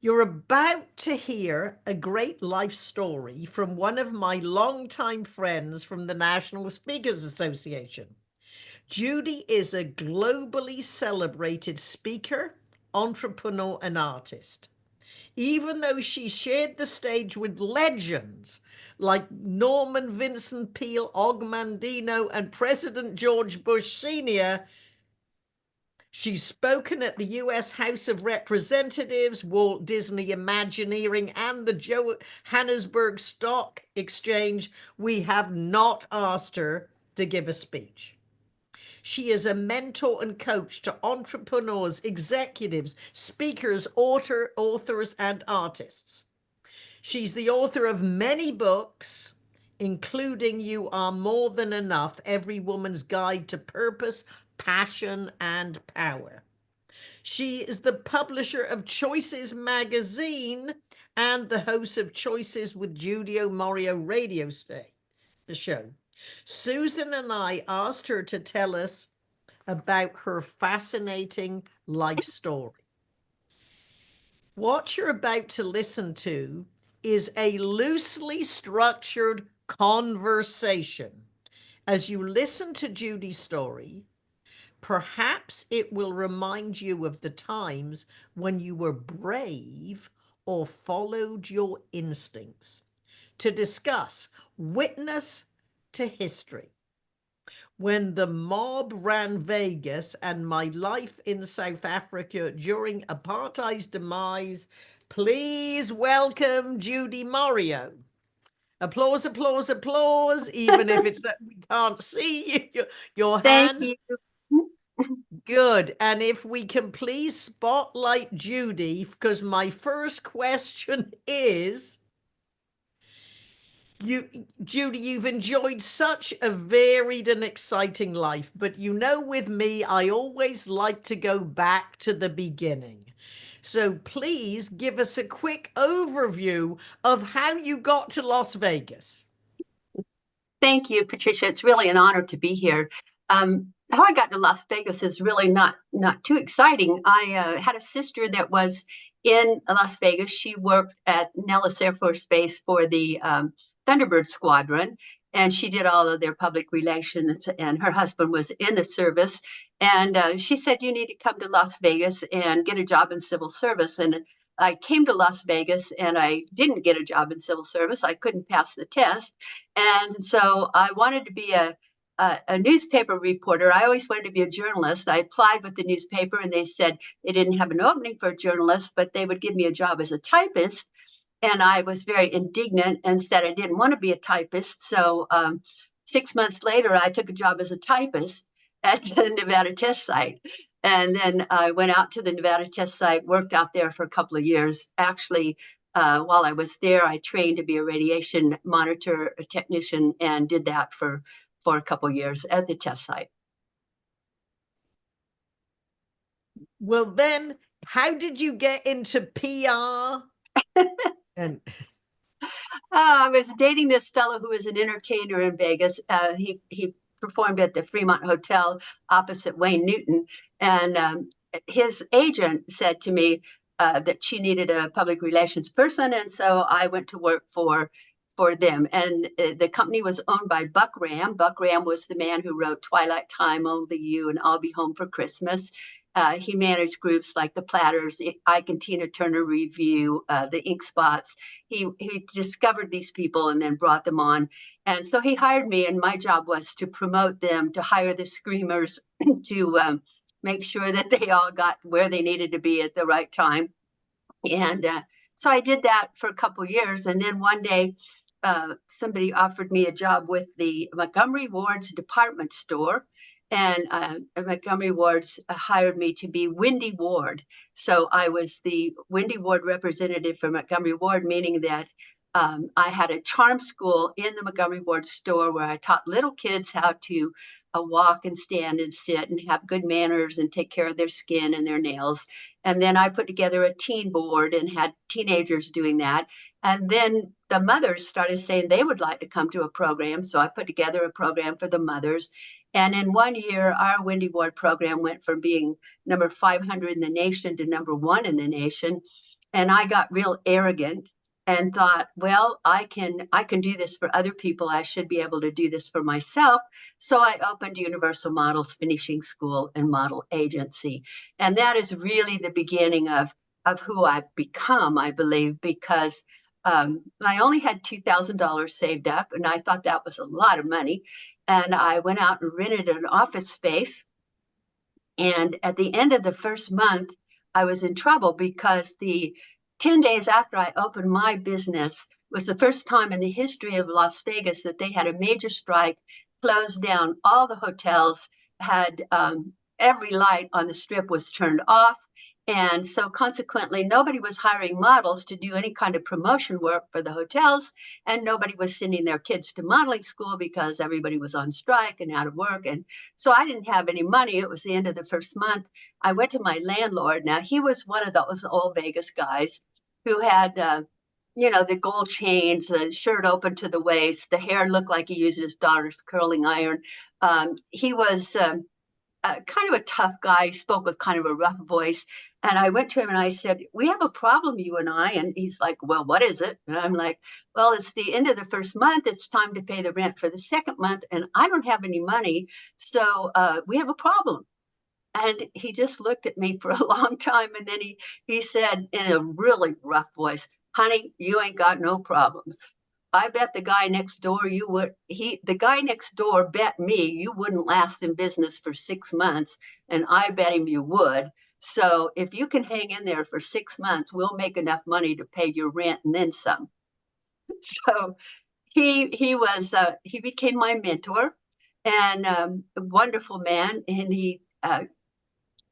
You're about to hear a great life story from one of my longtime friends from the National Speakers Association. Judi is a globally celebrated speaker, entrepreneur, and artist. Even though she shared the stage with legends like Norman Vincent Peale, Og Mandino, and President George Bush Sr., she's spoken at the U.S. House of Representatives, Walt Disney Imagineering, and the Johannesburg Stock Exchange. We have not asked her to give a speech. She is a mentor and coach to entrepreneurs, executives, speakers, authors, and artists. She's the author of many books, including You Are More Than Enough, Every Woman's Guide to Purpose, Passion, and Power. She is the publisher of Choices magazine and the host of Choices with Judi Moreo radio show. Susan and I asked her to tell us about her fascinating life story. What you're about to listen to is a loosely structured conversation. As you listen to Judi's story, perhaps it will remind you of the times when you were brave or followed your instincts. To discuss Witness to History, When the Mob Ran Vegas and My Life in South Africa During Apartheid's Demise, please welcome Judi Moreo. Applause, applause, applause, even if it's that we can't see your Thank hands. you. Good. And if we can please spotlight Judi, because my first question is, Judi, you've enjoyed such a varied and exciting life, but with me, I always like to go back to the beginning. So please give us a quick overview of how you got to Las Vegas. Thank you, Patricia. It's really an honor to be here. How I got to Las Vegas is really not too exciting. I had a sister that was in Las Vegas. She worked at Nellis Air Force Base for the Thunderbird Squadron, and she did all of their public relations, and her husband was in the service. And she said, you need to come to Las Vegas and get a job in civil service. And I came to Las Vegas and I didn't get a job in civil service. I couldn't pass the test. And so I wanted to be a newspaper reporter. I always wanted to be a journalist. I applied with the newspaper and they said they didn't have an opening for a journalist, but they would give me a job as a typist. And I was very indignant and said I didn't want to be a typist. So 6 months later, I took a job as a typist at the Nevada test site. And then I went out to the Nevada test site, worked out there for a couple of years. Actually, while I was there, I trained to be a radiation monitor, a technician, and did that for a couple of years at the test site. Well, then, how did you get into PR? And I was dating this fellow who was an entertainer in Vegas. He performed at the Fremont Hotel opposite Wayne Newton, and his agent said to me that she needed a public relations person, and so I went to work for them. And the company was owned by Buck Ram. Buck Ram was the man who wrote Twilight Time, Only You, and I'll Be Home for Christmas. He managed groups like the Platters, Ike and Tina Turner Review, the Ink Spots. He discovered these people and then brought them on. And so he hired me, and my job was to promote them, to hire the screamers, to make sure that they all got where they needed to be at the right time. And so I did that for a couple of years. And then one day, somebody offered me a job with the Montgomery Ward's department store. And Montgomery Ward's hired me to be Wendy Ward. So I was the Wendy Ward representative for Montgomery Ward, meaning that I had a charm school in the Montgomery Ward store where I taught little kids how to walk and stand and sit and have good manners and take care of their skin and their nails. And then I put together a teen board and had teenagers doing that. And then the mothers started saying they would like to come to a program. So I put together a program for the mothers. And in 1 year, our Wendy Ward program went from being number 500 in the nation to number 1 in the nation. and I got real arrogant and thought, well, I can do this for other people. I should be able to do this for myself. So I opened Universal Models Finishing School and Model Agency. And that is really the beginning of who I've become, I believe, because I only had $2,000 saved up, and I thought that was a lot of money. And I went out and rented an office space. And at the end of the first month, I was in trouble because the 10 days after I opened my business was the first time in the history of Las Vegas that they had a major strike, closed down all the hotels, had every light on the strip was turned off. And so consequently, nobody was hiring models to do any kind of promotion work for the hotels, and nobody was sending their kids to modeling school because everybody was on strike and out of work. And so I didn't have any money. It was the end of the first month. I went to my landlord. Now, he was one of those old Vegas guys who had, the gold chains, the shirt open to the waist, the hair looked like he used his daughter's curling iron. He was kind of a tough guy, spoke with kind of a rough voice. And I went to him and I said, we have a problem, you and I. And he's like, well, what is it? And I'm like, well, it's the end of the first month. It's time to pay the rent for the second month. And I don't have any money. So we have a problem. And he just looked at me for a long time. And then he said in a really rough voice, honey, you ain't got no problems. I bet the guy next door the guy next door bet me you wouldn't last in business for 6 months, and I bet him you would. So if you can hang in there for 6 months, we'll make enough money to pay your rent and then some. So he became my mentor, and a wonderful man, and he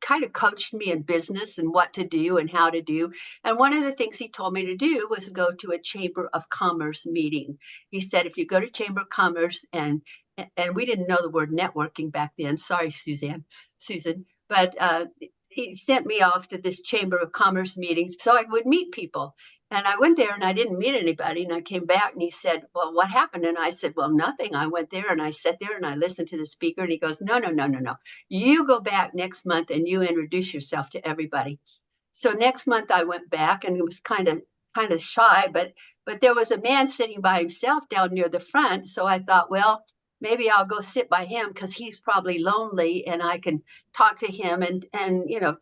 kind of coached me in business and what to do and how to do. And one of the things he told me to do was go to a Chamber of Commerce meeting. He said, if you go to Chamber of Commerce, and we didn't know the word networking back then. Sorry, Susan, but he sent me off to this Chamber of Commerce meeting so I would meet people. And I went there and I didn't meet anybody. And I came back and he said, well, what happened? And I said, well, nothing. I went there and I sat there and I listened to the speaker. And he goes, no, no, no, no, no. You go back next month and you introduce yourself to everybody. So next month I went back and it was kind of shy, but there was a man sitting by himself down near the front. So I thought, well, maybe I'll go sit by him because he's probably lonely and I can talk to him and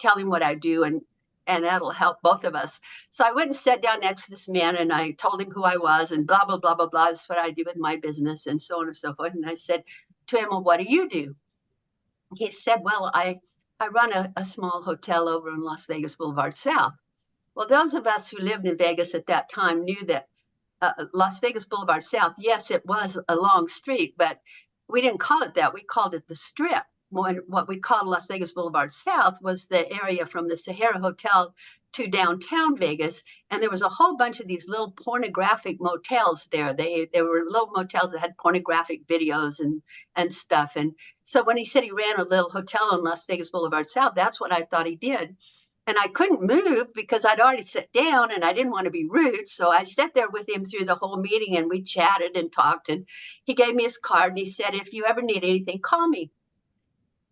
tell him what I do, and that'll help both of us. So I went and sat down next to this man and I told him who I was and blah, blah, blah, blah, blah. That's what I do with my business and so on and so forth. And I said to him, well, what do you do? He said, well, I run a small hotel over in Las Vegas Boulevard South. Well, those of us who lived in Vegas at that time knew that Las Vegas Boulevard South, yes, it was a long street, but we didn't call it that. We called it the Strip. What we called Las Vegas Boulevard South was the area from the Sahara Hotel to downtown Vegas. And there was a whole bunch of these little pornographic motels there. There were little motels that had pornographic videos and stuff. And so when he said he ran a little hotel on Las Vegas Boulevard South, that's what I thought he did. And I couldn't move because I'd already sat down and I didn't want to be rude. So I sat there with him through the whole meeting and we chatted and talked. And he gave me his card and he said, if you ever need anything, call me.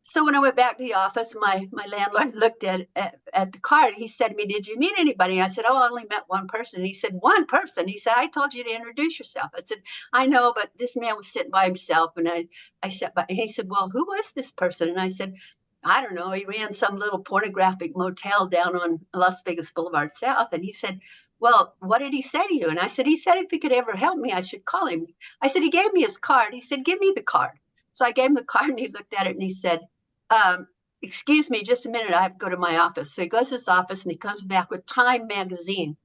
So when I went back to the office, my landlord looked at the card. He said to me, did you meet anybody? And I said, oh, I only met one person. And he said, one person? He said, I told you to introduce yourself. I said, I know, but this man was sitting by himself. And I sat by, and he said, well, who was this person? And I said, I don't know. He ran some little pornographic motel down on Las Vegas Boulevard South. And he said, well, what did he say to you? And I said, he said, if he could ever help me, I should call him. I said, he gave me his card. He said, give me the card. So I gave him the card and he looked at it and he said, excuse me, just a minute. I have to go to my office. So he goes to his office and he comes back with Time magazine.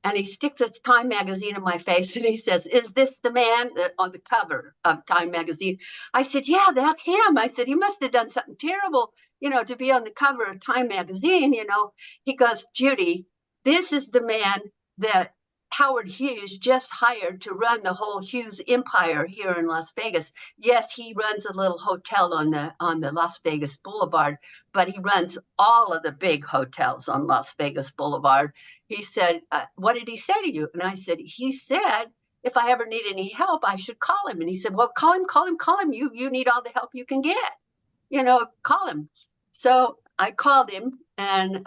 And he sticks his Time magazine in my face and he says, is this the man on the cover of Time magazine? I said, yeah, that's him. I said, he must have done something terrible, to be on the cover of Time magazine. He goes, Judi, this is the man that Howard Hughes just hired to run the whole Hughes empire here in Las Vegas. Yes, he runs a little hotel on the Las Vegas Boulevard, but he runs all of the big hotels on Las Vegas Boulevard. He said, what did he say to you? And I said, he said, if I ever need any help, I should call him. And he said, well, call him, call him, call him. You need all the help you can get, call him. So I called him and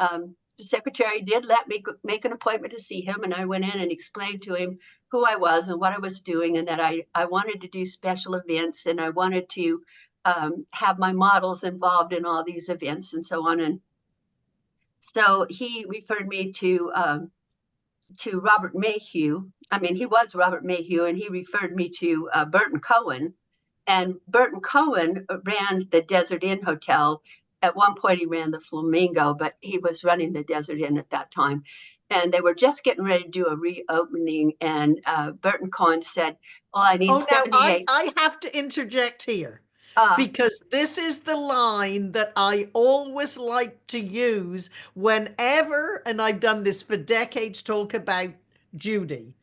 the secretary did let me make an appointment to see him, and I went in and explained to him who I was and what I was doing, and that I wanted to do special events, and I wanted to have my models involved in all these events and so on. And so he referred me to Robert Mayhew. I mean, he was Robert Mayhew, and he referred me to Burton Cohen. And Burton Cohen ran the Desert Inn Hotel. At one point, he ran the Flamingo, but he was running the Desert Inn at that time. And they were just getting ready to do a reopening. And Burton Cohen said, well, I need Oh, now 78. I have to interject here Uh, because this is the line that I always like to use whenever, and I've done this for decades, talk about Judi.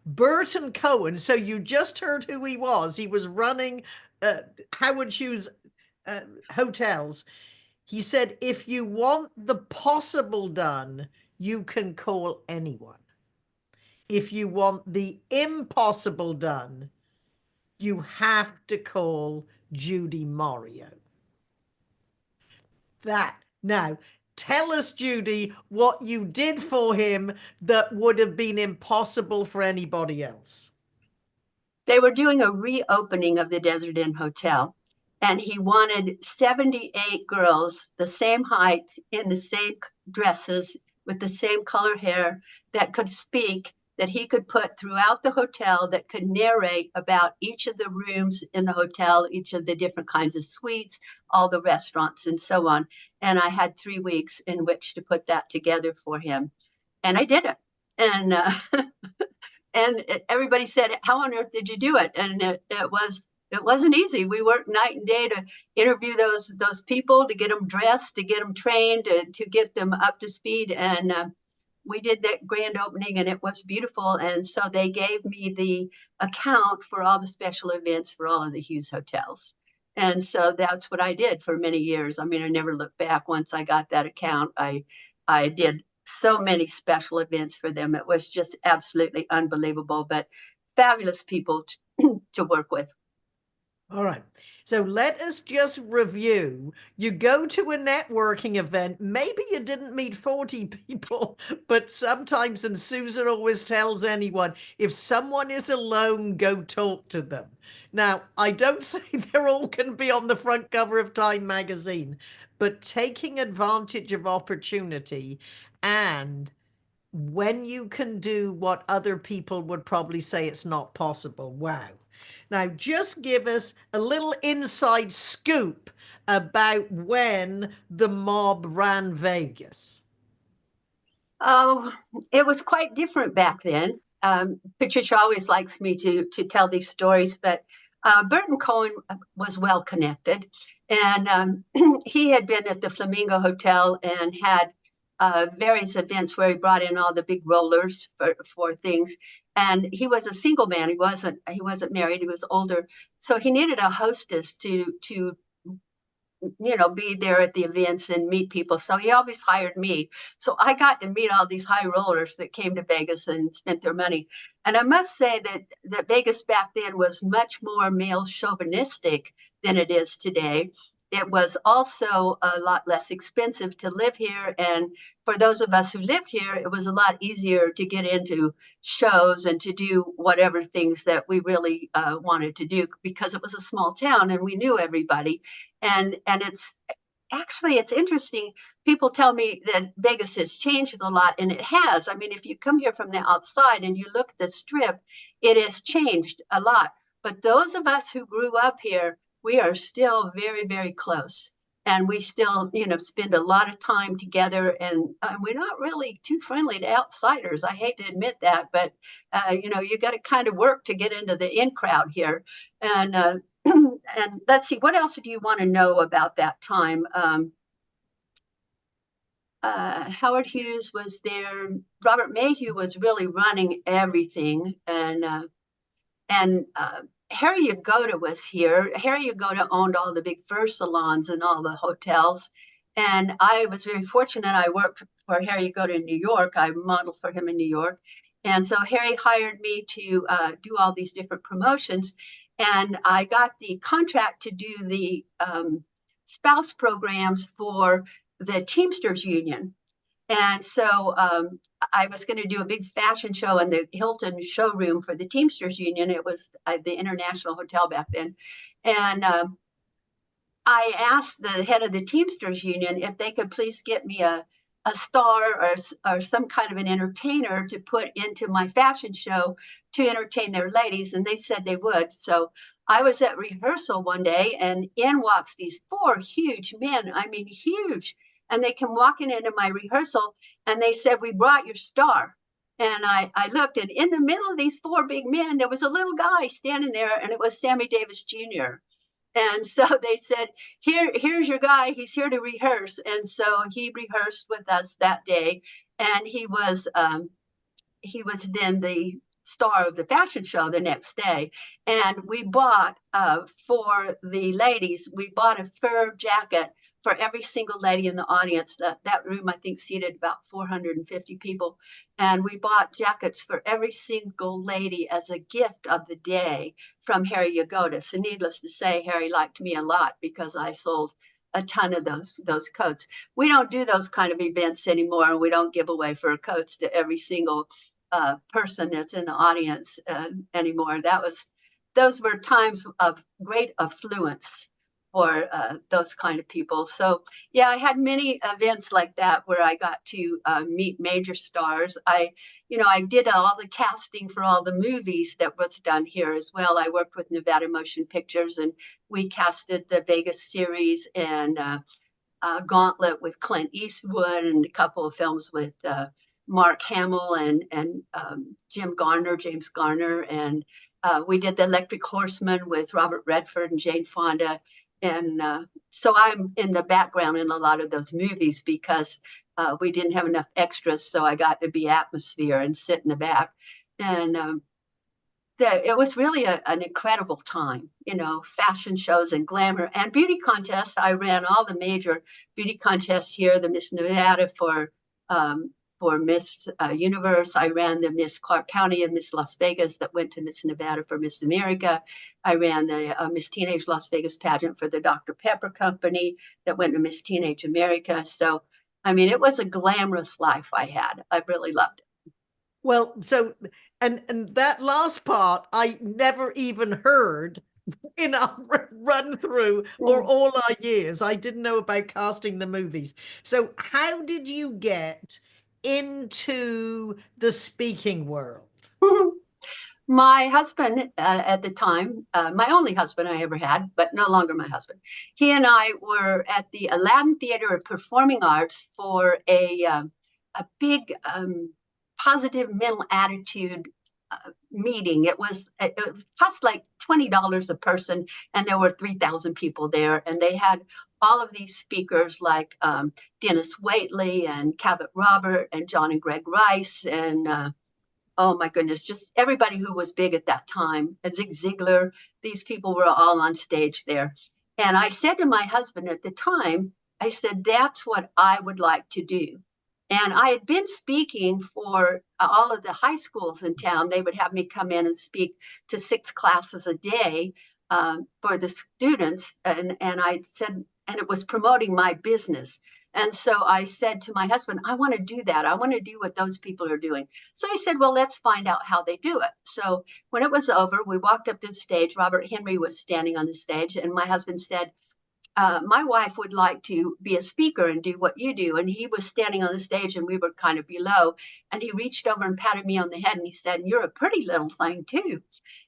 Burton Cohen, so you just heard who he was. He was running uh, Howard Hughes hotels. He said, if you want the possible done, you can call anyone. If you want the impossible done, you have to call Judi Moreo. That. Now, tell us, Judi, what you did for him that would have been impossible for anybody else. they were doing a reopening of the Desert Inn Hotel, and he wanted 78 girls the same height, in the same dresses, with the same color hair, that could speak, that he could put throughout the hotel, that could narrate about each of the rooms in the hotel, each of the different kinds of suites, all the restaurants, and so on. And I had 3 weeks in which to put that together for him. And I did it. And and everybody said, how on earth did you do it? And it wasn't easy. We worked night and day to interview those people, to get them dressed, to get them trained, to get them up to speed. And we did that grand opening, and it was beautiful. And so they gave me the account for all the special events for all of the Hughes hotels. And so that's what I did for many years. I mean, I never looked back. Once I got that account, I did so many special events for them. It was just absolutely unbelievable, but fabulous people to work with. All right. So let us just review. You go to a networking event. Maybe you didn't meet 40 people, but sometimes, and Susan always tells anyone, if someone is alone, go talk to them. Now, I don't say they're all going to be on the front cover of Time magazine, but taking advantage of opportunity, and when you can do what other people would probably say it's not possible. Wow. Now, just give us a little inside scoop about when the mob ran Vegas. Oh, it was quite different back then. Patricia always likes me to tell these stories, but Burton Cohen was well connected, and he had been at the Flamingo Hotel and had various events where he brought in all the big rollers for things. And he was a single man. He wasn't married. He was older, so he needed a hostess to be there at the events and meet people. So he always hired me. So I got to meet all these high rollers that came to Vegas and spent their money. And I must say that Vegas back then was much more male chauvinistic than it is today. It was also a lot less expensive to live here. And for those of us who lived here, it was a lot easier to get into shows and to do whatever things that we really wanted to do, because it was a small town and we knew everybody. And it's interesting. People tell me that Vegas has changed a lot, and it has. I mean, if you come here from the outside and you look at the strip, it has changed a lot. But those of us who grew up here, we are still very, very close. And we still, spend a lot of time together, and we're not really too friendly to outsiders. I hate to admit that, but you got to kind of work to get into the in crowd here. And and let's see, what else do you want to know about that time? Howard Hughes was there. Robert Mayhew was really running everything, and Harry Yagoda was here. Harry Yagoda owned all the big fur salons and all the hotels. And I was very fortunate. I worked for Harry Yagoda in New York. I modeled for him in New York. And so Harry hired me to do all these different promotions. And I got the contract to do the spouse programs for the Teamsters Union. And so I was going to do a big fashion show in the Hilton showroom for the Teamsters Union. It was the International Hotel back then. And I asked the head of the Teamsters Union if they could please get me a star or some kind of an entertainer to put into my fashion show to entertain their ladies. And they said they would. So I was at rehearsal one day and in walks these four huge men. I mean, huge. And they come walking into my rehearsal and they said, "We brought your star." And I looked, and in the middle of these four big men, there was a little guy standing there, and it was Sammy Davis Jr. And so they said, here's your guy. He's here to rehearse. And so he rehearsed with us that day. And he was then the star of the fashion show the next day. And we bought for the ladies, we bought a fur jacket for every single lady in the audience. That room, I think, seated about 450 people. And we bought jackets for every single lady as a gift of the day from Harry Yagoda. And needless to say, Harry liked me a lot because I sold a ton of those coats. We don't do those kind of events anymore. We don't give away fur coats to every single person that's in the audience anymore. Those were times of great affluence for those kind of people. So yeah, I had many events like that where I got to meet major stars. I did all the casting for all the movies that was done here as well. I worked with Nevada Motion Pictures, and we casted the Vegas series and Gauntlet with Clint Eastwood, and a couple of films with Mark Hamill and James Garner, and we did the Electric Horseman with Robert Redford and Jane Fonda, and so I'm in the background in a lot of those movies because we didn't have enough extras, so I got to be atmosphere and sit in the back, and it was really an incredible time, fashion shows and glamour and beauty contests. I ran all the major beauty contests here, the Miss Nevada for Miss Universe. I ran the Miss Clark County and Miss Las Vegas that went to Miss Nevada for Miss America. I ran the Miss Teenage Las Vegas pageant for the Dr. Pepper Company that went to Miss Teenage America. So, I mean, it was a glamorous life I had. I really loved it. Well, so and that last part I never even heard in our run through or Mm. all our years. I didn't know about casting the movies. So how did you get into the speaking world? My husband at the time, my only husband I ever had, but no longer my husband, he and I were at the Aladdin Theater of Performing Arts for a big positive mental attitude meeting. It cost like $20 a person, and there were 3,000 people there, and they had all of these speakers like Dennis Waitley and Cabot Robert and John and Greg Rice and oh my goodness, just everybody who was big at that time. And Zig Ziglar, these people were all on stage there. And I said to my husband at the time, I said, that's what I would like to do. And I had been speaking for all of the high schools in town. They would have me come in and speak to 6 classes a day for the students. And I said, and it was promoting my business. And so I said to my husband, I want to do that. I want to do what those people are doing. So he said, well, let's find out how they do it. So when it was over, we walked up to the stage. Robert Henry was standing on the stage, and my husband said, my wife would like to be a speaker and do what you do. And he was standing on the stage and we were kind of below. And he reached over and patted me on the head and he said, you're a pretty little thing too.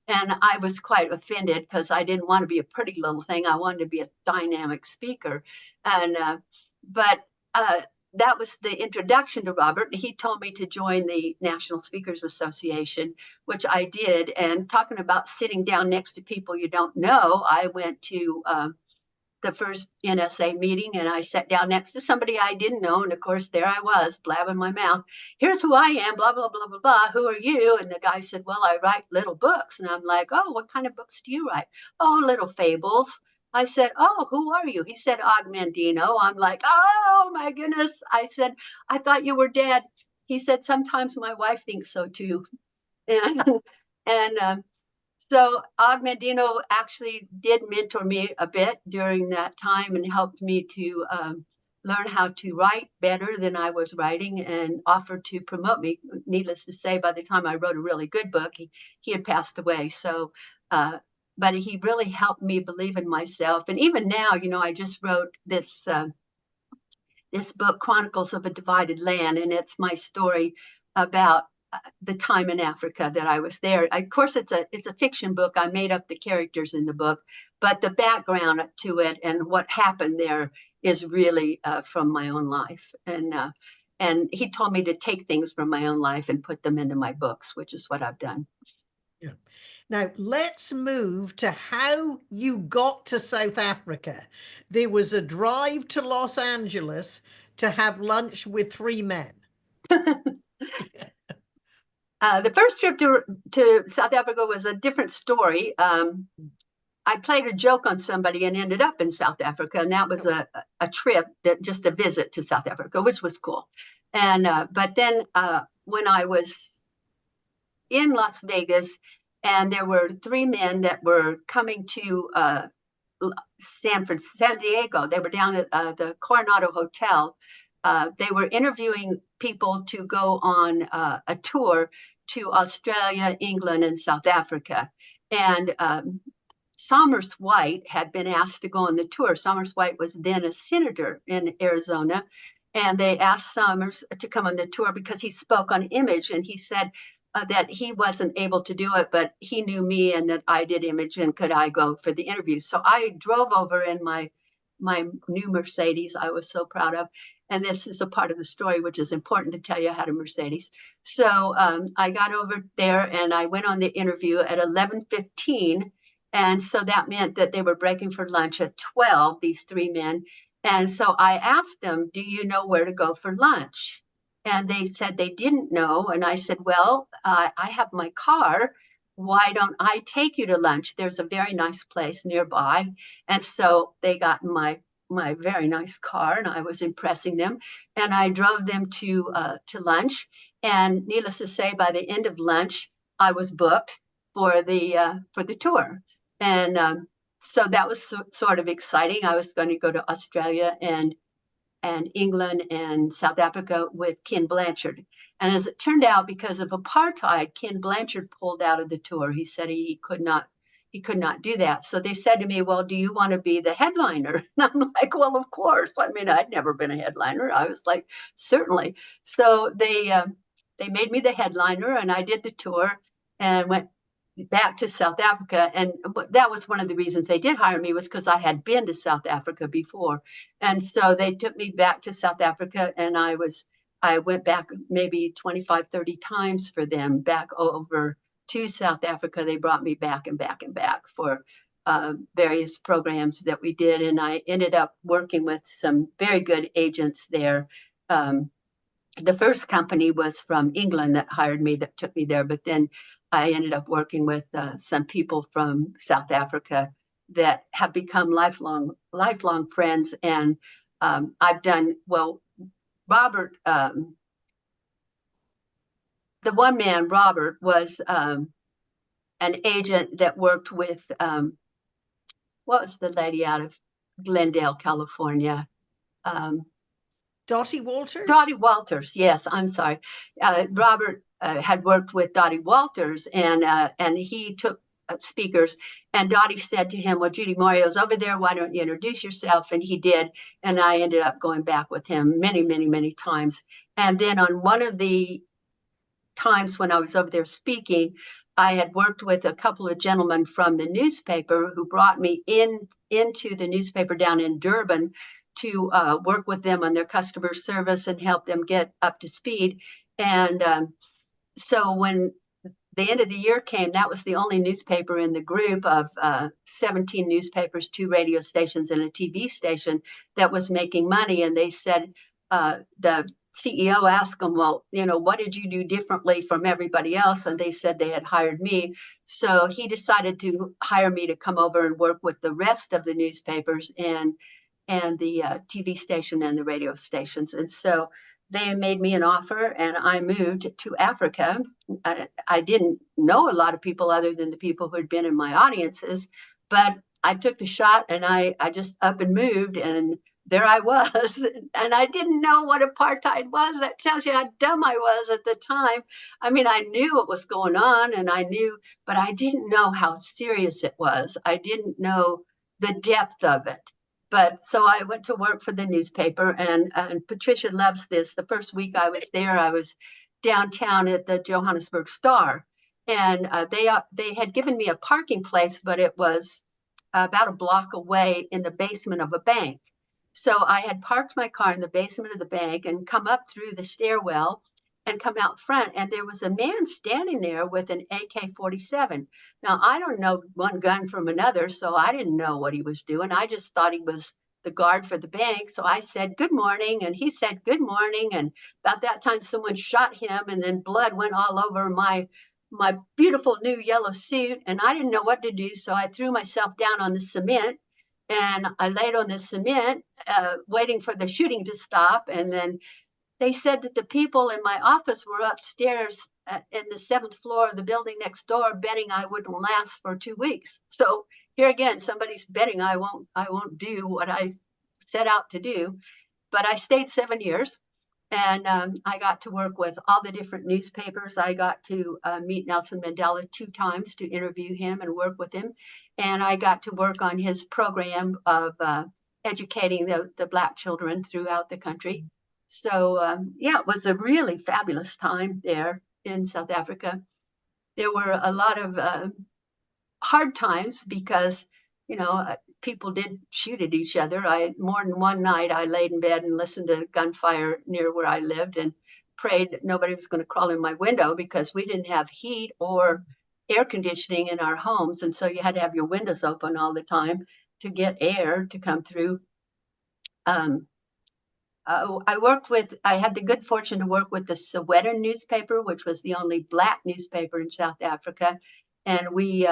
And I was quite offended because I didn't want to be a pretty little thing. I wanted to be a dynamic speaker. And, but, that was the introduction to Robert. He told me to join the National Speakers Association, which I did. And talking about sitting down next to people you don't know, I went to the first NSA meeting and I sat down next to somebody I didn't know. And of course, there I was blabbing my mouth. Here's who I am, blah, blah, blah, blah, blah. Who are you? And the guy said, well, I write little books. And I'm like, oh, what kind of books do you write? Oh, little fables. I said, oh, who are you? He said, Augmandino. I'm like, oh my goodness. I said, I thought you were dead. He said, sometimes my wife thinks so too. And, and so Augmandino actually did mentor me a bit during that time and helped me to learn how to write better than I was writing and offered to promote me. Needless to say, by the time I wrote a really good book, he had passed away. So, but he really helped me believe in myself. And even now, I just wrote this book, Chronicles of a Divided Land, and it's my story about the time in Africa that I was there. Of course, it's a fiction book. I made up the characters in the book, but the background to it and what happened there is really from my own life. And he told me to take things from my own life and put them into my books, which is what I've done. Yeah. Now, let's move to how you got to South Africa. There was a drive to Los Angeles to have lunch with three men. The first trip to South Africa was a different story. I played a joke on somebody and ended up in South Africa, and that was a trip, that just a visit to South Africa, which was cool. And but then when I was in Las Vegas, and there were three men that were coming to San Diego. They were down at the Coronado Hotel. They were interviewing people to go on a tour to Australia, England, and South Africa. And Somers White had been asked to go on the tour. Somers White was then a senator in Arizona. And they asked Somers to come on the tour because he spoke on image. And he said that he wasn't able to do it, but he knew me and that I did image, and could I go for the interview. So I drove over in my new Mercedes I was so proud of. And this is a part of the story which is important to tell you how to Mercedes. So I got over there and I went on the interview at 11:15. And so that meant that they were breaking for lunch at 12, these three men. And so I asked them, do you know where to go for lunch? And they said they didn't know. And I said, well, I have my car. Why don't I take you to lunch? There's a very nice place nearby. And so they got in my very nice car, and I was impressing them. And I drove them to lunch. And needless to say, by the end of lunch, I was booked for the tour. And so that was sort of exciting. I was going to go to Australia and England and South Africa with Ken Blanchard. And as it turned out, because of apartheid, Ken Blanchard pulled out of the tour. He said he could not do that. So they said to me, well, do you want to be the headliner? And I'm like, well, of course. I mean, I'd never been a headliner. I was like, certainly. So they made me the headliner, and I did the tour and went back to South Africa. And that was one of the reasons they did hire me, was because I had been to South Africa before. And so they took me back to South Africa, and I went back maybe 25, 30 times for them back over to South Africa. They brought me back and back and back for various programs that we did. And I ended up working with some very good agents there. The first company was from England that hired me, that took me there, but then I ended up working with some people from South Africa that have become lifelong friends. And I've done, well, Robert, the one man, Robert, was an agent that worked with, what was the lady out of Glendale, California? Dottie Walters? Dottie Walters, yes, I'm sorry. Robert had worked with Dottie Walters, and he took speakers, and Dottie said to him, well, Judi Morio's over there, why don't you introduce yourself? And he did, and I ended up going back with him many, many, many times. And then on one of the times when I was over there speaking, I had worked with a couple of gentlemen from the newspaper who brought me into the newspaper down in Durban to work with them on their customer service and help them get up to speed. And so when the end of the year came, that was the only newspaper in the group of 17 newspapers, 2 radio stations, and a TV station that was making money. And they said, the CEO asked them, well, what did you do differently from everybody else? And they said they had hired me. So he decided to hire me to come over and work with the rest of the newspapers and the TV station and the radio stations. And so they made me an offer, and I moved to Africa. I didn't know a lot of people other than the people who had been in my audiences, but I took the shot, and I just up and moved. And there I was, and I didn't know what apartheid was. That tells you how dumb I was at the time. I mean, I knew what was going on, and I knew, but I didn't know how serious it was. I didn't know the depth of it. But so I went to work for the newspaper, and Patricia loves this. The first week I was there, I was downtown at the Johannesburg Star, and they had given me a parking place, but it was about a block away in the basement of a bank. So I had parked my car in the basement of the bank and come up through the stairwell and come out front. And there was a man standing there with an AK-47. Now, I don't know one gun from another, so I didn't know what he was doing. I just thought he was the guard for the bank. So I said, good morning. And he said, good morning. And about that time, someone shot him, and then blood went all over my beautiful new yellow suit, and I didn't know what to do. So I threw myself down on the cement, and I laid on the cement, waiting for the shooting to stop. And then they said that the people in my office were upstairs in the seventh floor of the building next door, betting I wouldn't last for 2 weeks. So here again, somebody's betting I won't do what I set out to do. But I stayed 7 years, and I got to work with all the different newspapers. I got to meet Nelson Mandela 2 times to interview him and work with him. And I got to work on his program of educating the Black children throughout the country. So, yeah, it was a really fabulous time there in South Africa. There were a lot of hard times because, people did shoot at each other. More than one night I laid in bed and listened to gunfire near where I lived and prayed that nobody was going to crawl in my window, because we didn't have heat or air conditioning in our homes, and so you had to have your windows open all the time to get air to come through. Um, I had the good fortune to work with the Sowetan newspaper, which was the only Black newspaper in South Africa. And we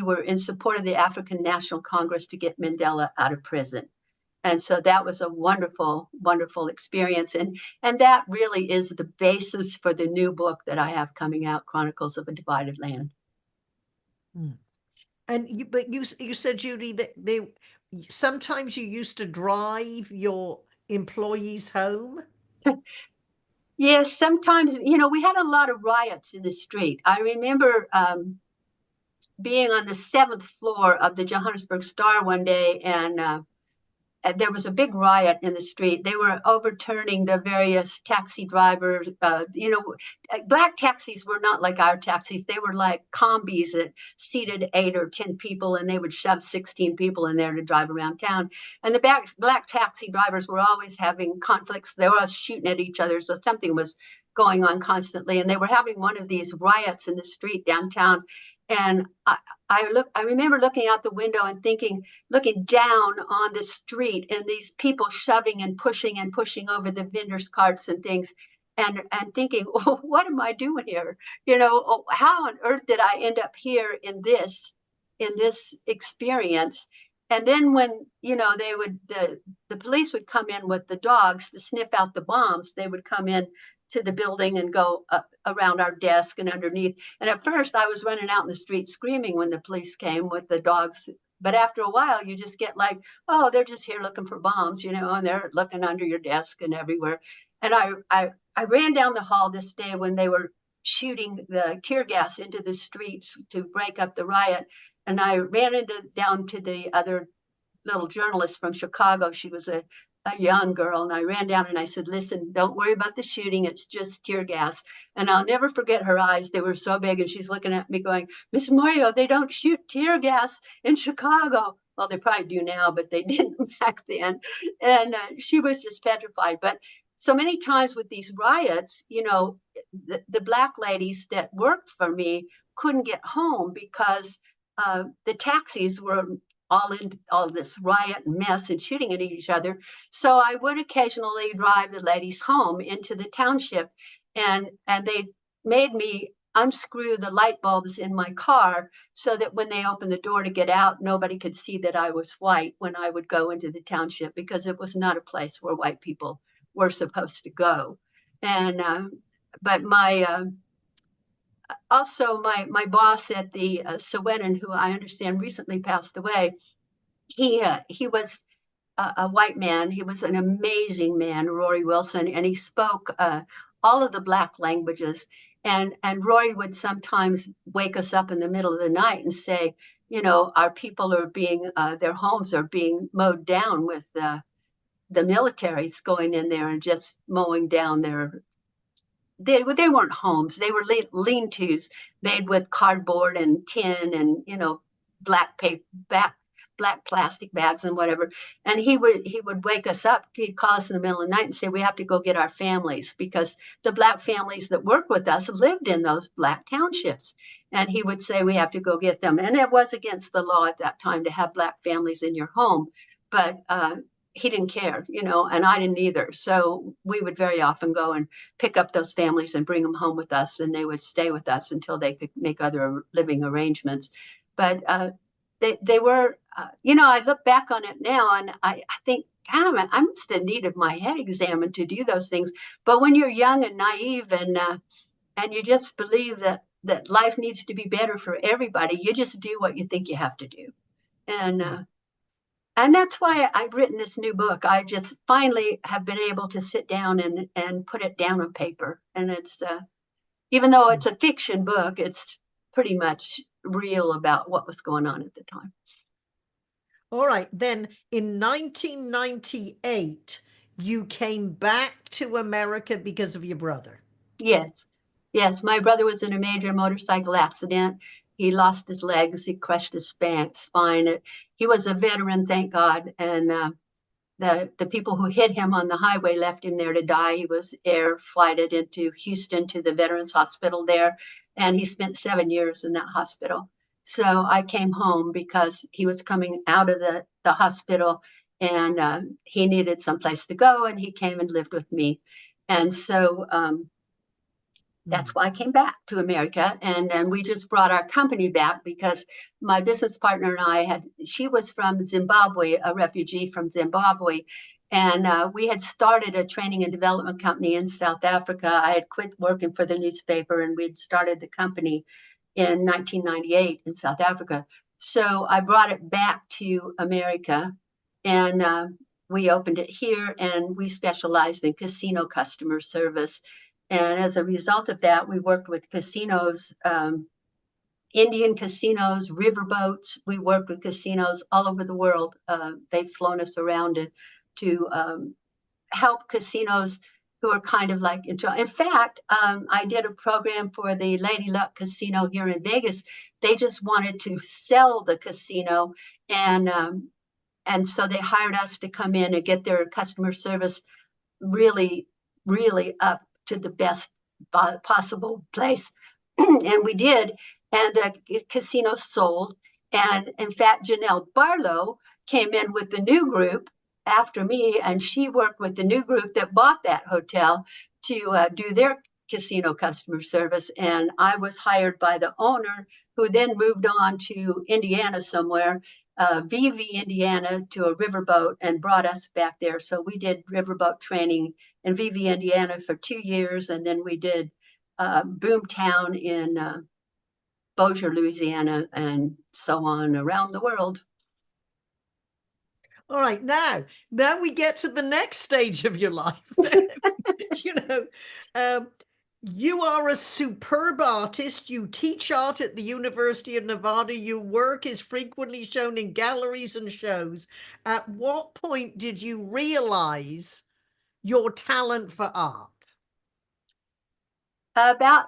were in support of the African National Congress to get Mandela out of prison. And so that was a wonderful, wonderful experience. And that really is the basis for the new book that I have coming out, Chronicles of a Divided Land. And you said, Judy, that they sometimes you used to drive your employees home. Yes, sometimes, we had a lot of riots in the street. I remember being on the seventh floor of the Johannesburg Star one day, and there was a big riot in the street. They were overturning the various taxi drivers. Black taxis were not like our taxis. They were like combis that seated 8 or 10 people, and they would shove 16 people in there to drive around town. And the black taxi drivers were always having conflicts. They were always shooting at each other. So something was going on constantly. And they were having one of these riots in the street downtown. And I remember looking out the window and looking down on the street, and these people shoving and pushing over the vendors' carts and things, and thinking, oh, what am I doing here? How on earth did I end up here in this experience? And then when the police would come in with the dogs to sniff out the bombs, they would come in to the building and go around our desk and underneath. And at first I was running out in the street screaming when the police came with the dogs. But after a while, you just get like, oh, they're just here looking for bombs, and they're looking under your desk and everywhere. And I ran down the hall this day when they were shooting the tear gas into the streets to break up the riot. And I ran down to the other little journalist from Chicago. She was a young girl, and I ran down and I said, listen, don't worry about the shooting. It's just tear gas. And I'll never forget her eyes. They were so big, and she's looking at me going, Miss Moreo, they don't shoot tear gas in Chicago. Well, they probably do now, but they didn't back then. And she was just petrified. But so many times with these riots, the Black ladies that worked for me couldn't get home because the taxis were all in all this riot and mess and shooting at each other. So I would occasionally drive the ladies home into the township, and they made me unscrew the light bulbs in my car so that when they opened the door to get out, nobody could see that I was white when I would go into the township, because it was not a place where white people were supposed to go. And but also my boss at the Sowetan, who I understand recently passed away, he was a white man. He was an amazing man, Rory Wilson, and he spoke all of the Black languages. And Rory would sometimes wake us up in the middle of the night and say, you know, our people are being, their homes are being mowed down with the military's going in there and just mowing down their, they weren't homes, they were lean-tos made with cardboard and tin and, you know, black paper, black plastic bags and whatever. And he would wake us up, he'd call us in the middle of the night and say we have to go get our families, because the Black families that worked with us lived in those Black townships. And he would say we have to go get them, and it was against the law at that time to have Black families in your home. But he didn't care, you know, and I didn't either. So we would very often go and pick up those families and bring them home with us, and they would stay with us until they could make other living arrangements. But they were, you know, I look back on it now and I think, God, I must have needed my head examined to do those things. But when you're young and naive and you just believe that life needs to be better for everybody, you just do what you think you have to do. And that's why I've written this new book. I just finally have been able to sit down and put it down on paper. And it's, even though it's a fiction book, it's pretty much real about what was going on at the time. All right. Then in 1998, you came back to America because of your brother. Yes. Yes. My brother was in a major motorcycle accident. He lost his legs. He crushed his spine. He was a veteran, thank God. And the people who hit him on the highway left him there to die. He was air flighted into Houston to the Veterans Hospital there, and he spent 7 years in that hospital. So I came home because he was coming out of the hospital, and he needed someplace to go, and he came and lived with me. And so that's why I came back to America. And then we just brought our company back because my business partner and she was from Zimbabwe, a refugee from Zimbabwe. And we had started a training and development company in South Africa. I had quit working for the newspaper, and we'd started the company in 1998 in South Africa. So I brought it back to America, and we opened it here, and we specialized in casino customer service. And as a result of that, we worked with casinos, Indian casinos, riverboats. We worked with casinos all over the world. They've flown us around to help casinos who are kind of like in trouble. In fact, I did a program for the Lady Luck Casino here in Vegas. They just wanted to sell the casino, and so they hired us to come in and get their customer service really, really up to the best possible place. And we did. And the casino sold. And in fact, Janelle Barlow came in with the new group after me, and she worked with the new group that bought that hotel to do their casino customer service. And I was hired by the owner, who then moved on to Indiana somewhere, VV, Indiana, to a riverboat, and brought us back there. So we did riverboat training in VV, Indiana for 2 years. And then we did Boomtown in Bossier, Louisiana, and so on around the world. All right, now we get to the next stage of your life. You know, you are a superb artist. You teach art at the University of Nevada. Your work is frequently shown in galleries and shows. At what point did you realize your talent for art? About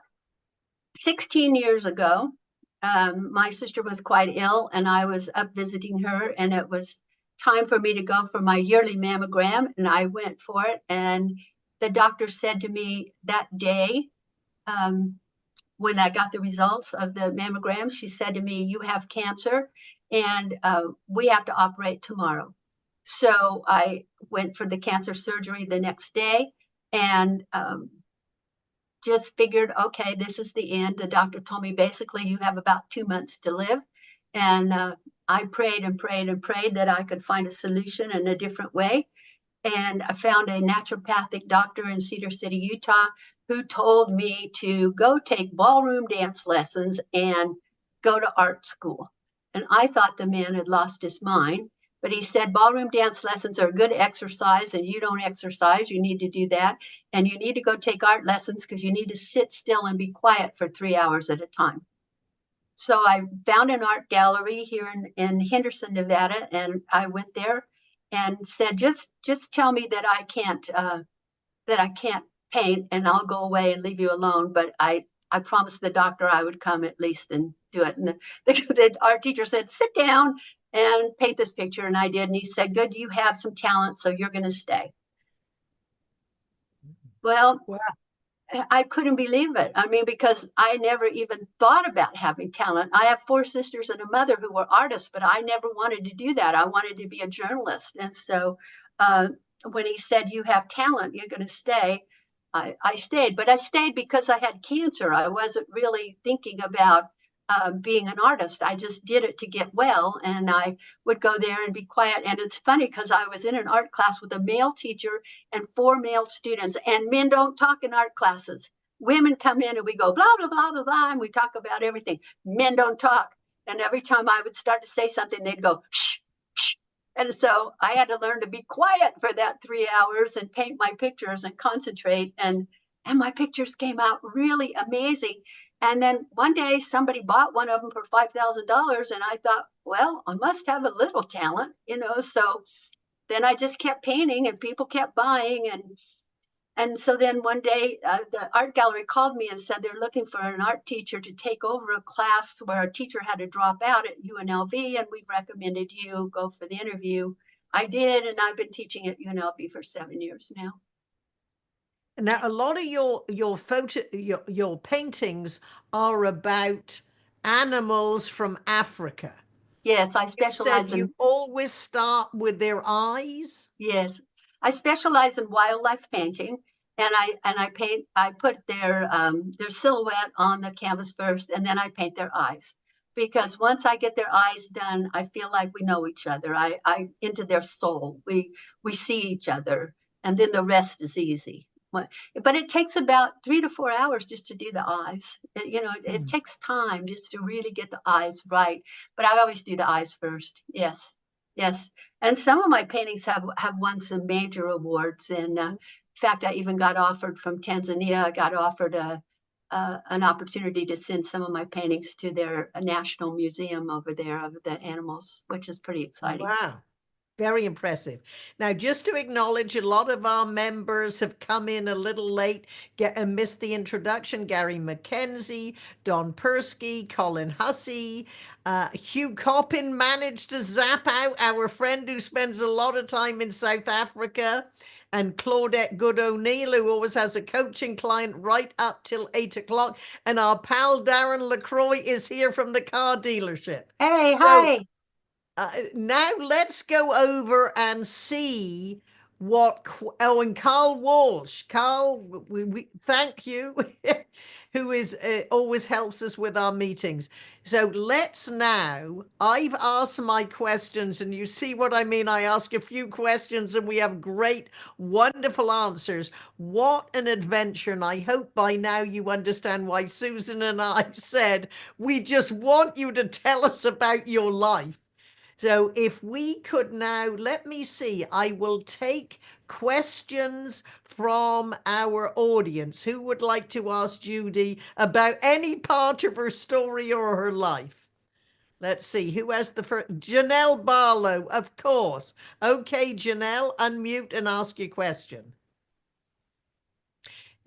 16 years ago, my sister was quite ill, and I was up visiting her, and it was time for me to go for my yearly mammogram, and I went for it. And the doctor said to me that day, when I got the results of the mammogram, she said to me, "You have cancer, and we have to operate tomorrow." So I went for the cancer surgery the next day, and just figured, okay, this is the end. The doctor told me basically you have about 2 months to live. And I prayed and prayed and prayed that I could find a solution in a different way. And I found a naturopathic doctor in Cedar City, Utah, who told me to go take ballroom dance lessons and go to art school. And I thought the man had lost his mind. But he said ballroom dance lessons are good exercise, and you don't exercise. You need to do that. And you need to go take art lessons because you need to sit still and be quiet for 3 hours at a time. So I found an art gallery here in Henderson, Nevada, and I went there and said, just tell me that I can't paint, and I'll go away and leave you alone. But I promised the doctor I would come at least and do it. And the art teacher said, sit down and paint this picture. And I did. And he said, good, you have some talent, so you're going to stay. Well, Wow. I couldn't believe it. I mean, because I never even thought about having talent. I have 4 sisters and a mother who were artists, but I never wanted to do that. I wanted to be a journalist. And so when he said, you have talent, you're going to stay, I stayed. But I stayed because I had cancer. I wasn't really thinking about being an artist. I just did it to get well. And I would go there and be quiet. And it's funny because I was in an art class with a male teacher and 4 male students, and men don't talk in art classes. Women come in and we go blah, blah, blah, blah, blah, and we talk about everything. Men don't talk. And every time I would start to say something, they'd go, shh, shh. And so I had to learn to be quiet for that 3 hours and paint my pictures and concentrate. And my pictures came out really amazing. And then one day somebody bought one of them for $5,000. And I thought, well, I must have a little talent, So then I just kept painting and people kept buying. And so then one day the art gallery called me and said they're looking for an art teacher to take over a class where a teacher had to drop out at UNLV. And we recommended you go for the interview. I did. And I've been teaching at UNLV for 7 years now. Now, a lot of your paintings are about animals from Africa. Yes, I You said specialize you in always start with their eyes. Yes, I specialize in wildlife painting, and I put their silhouette on the canvas first, and then I paint their eyes. Because once I get their eyes done, I feel like we know each other. I into their soul. We see each other, and then the rest is easy. But it takes about 3 to 4 hours just to do the eyes. It takes time just to really get the eyes right. But I always do the eyes first. Yes, yes. And some of my paintings have won some major awards. And in fact, I even got offered from Tanzania. I got offered an opportunity to send some of my paintings to their national museum over there of the animals, which is pretty exciting. Wow. Very impressive. Now, just to acknowledge, a lot of our members have come in a little late and missed the introduction. Gary McKenzie, Don Persky, Colin Hussey, Hugh Coppin managed to zap out, our friend who spends a lot of time in South Africa, and Claudette Good O'Neill, who always has a coaching client right up till 8 o'clock. And our pal Darren LaCroix is here from the car dealership. Hey, So hi. now let's go over and see what. Oh, and Carl Walsh. Carl, we thank you, who is always helps us with our meetings. So let's now. I've asked my questions, and you see what I mean. I ask a few questions, and we have great, wonderful answers. What an adventure! And I hope by now you understand why Susan and I said we just want you to tell us about your life. So if we could now, let me see, I will take questions from our audience. Who would like to ask Judi about any part of her story or her life? Let's see, who has the first? Janelle Barlow, of course. Okay, Janelle, unmute and ask your question.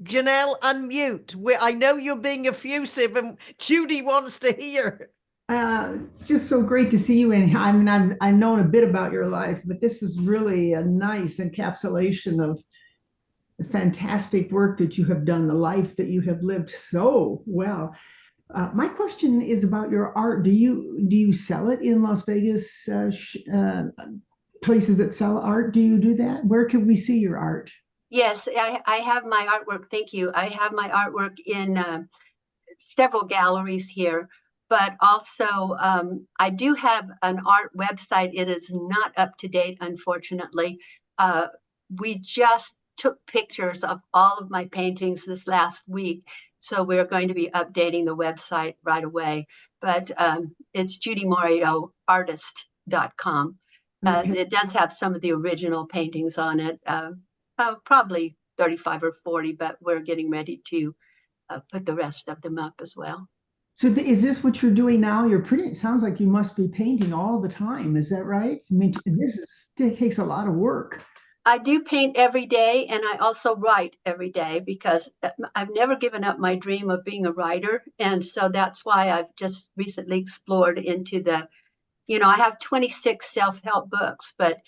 Janelle, unmute. I know you're being effusive and Judi wants to hear. It's just so great to see you. And I mean, I've known a bit about your life, but this is really a nice encapsulation of the fantastic work that you have done, the life that you have lived so well. My question is about your art. Do you sell it in Las Vegas? Places that sell art. Do you do that? Where can we see your art? Yes, I have my artwork. Thank you. I have my artwork in several galleries here, but also I do have an art website. It is not up to date, unfortunately. We just took pictures of all of my paintings this last week, so we're going to be updating the website right away. But it's JudiMorioArtist.com. Okay. It does have some of the original paintings on it, probably 35 or 40, but we're getting ready to put the rest of them up as well. So is this what you're doing now? You're pretty, it sounds like you must be painting all the time. Is that right? I mean, it takes a lot of work. I do paint every day, and I also write every day because I've never given up my dream of being a writer. And so that's why I've just recently explored into I have 26 self-help books, but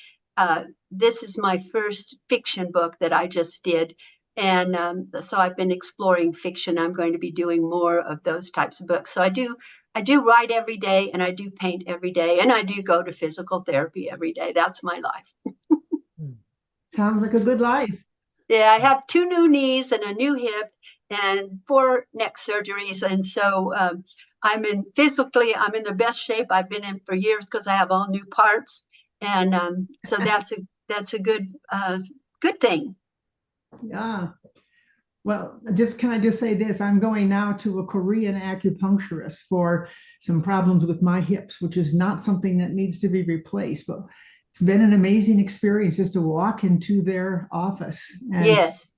this is my first fiction book that I just did. And so I've been exploring fiction. I'm going to be doing more of those types of books. So I do write every day, and I do paint every day, and I do go to physical therapy every day. That's my life. Sounds like a good life. Yeah, I have 2 new knees and a new hip and 4 neck surgeries. And so I'm in the best shape I've been in for years because I have all new parts. And so that's a good thing. Yeah. Well, can I just say this? I'm going now to a Korean acupuncturist for some problems with my hips, which is not something that needs to be replaced, but it's been an amazing experience just to walk into their office and Yes.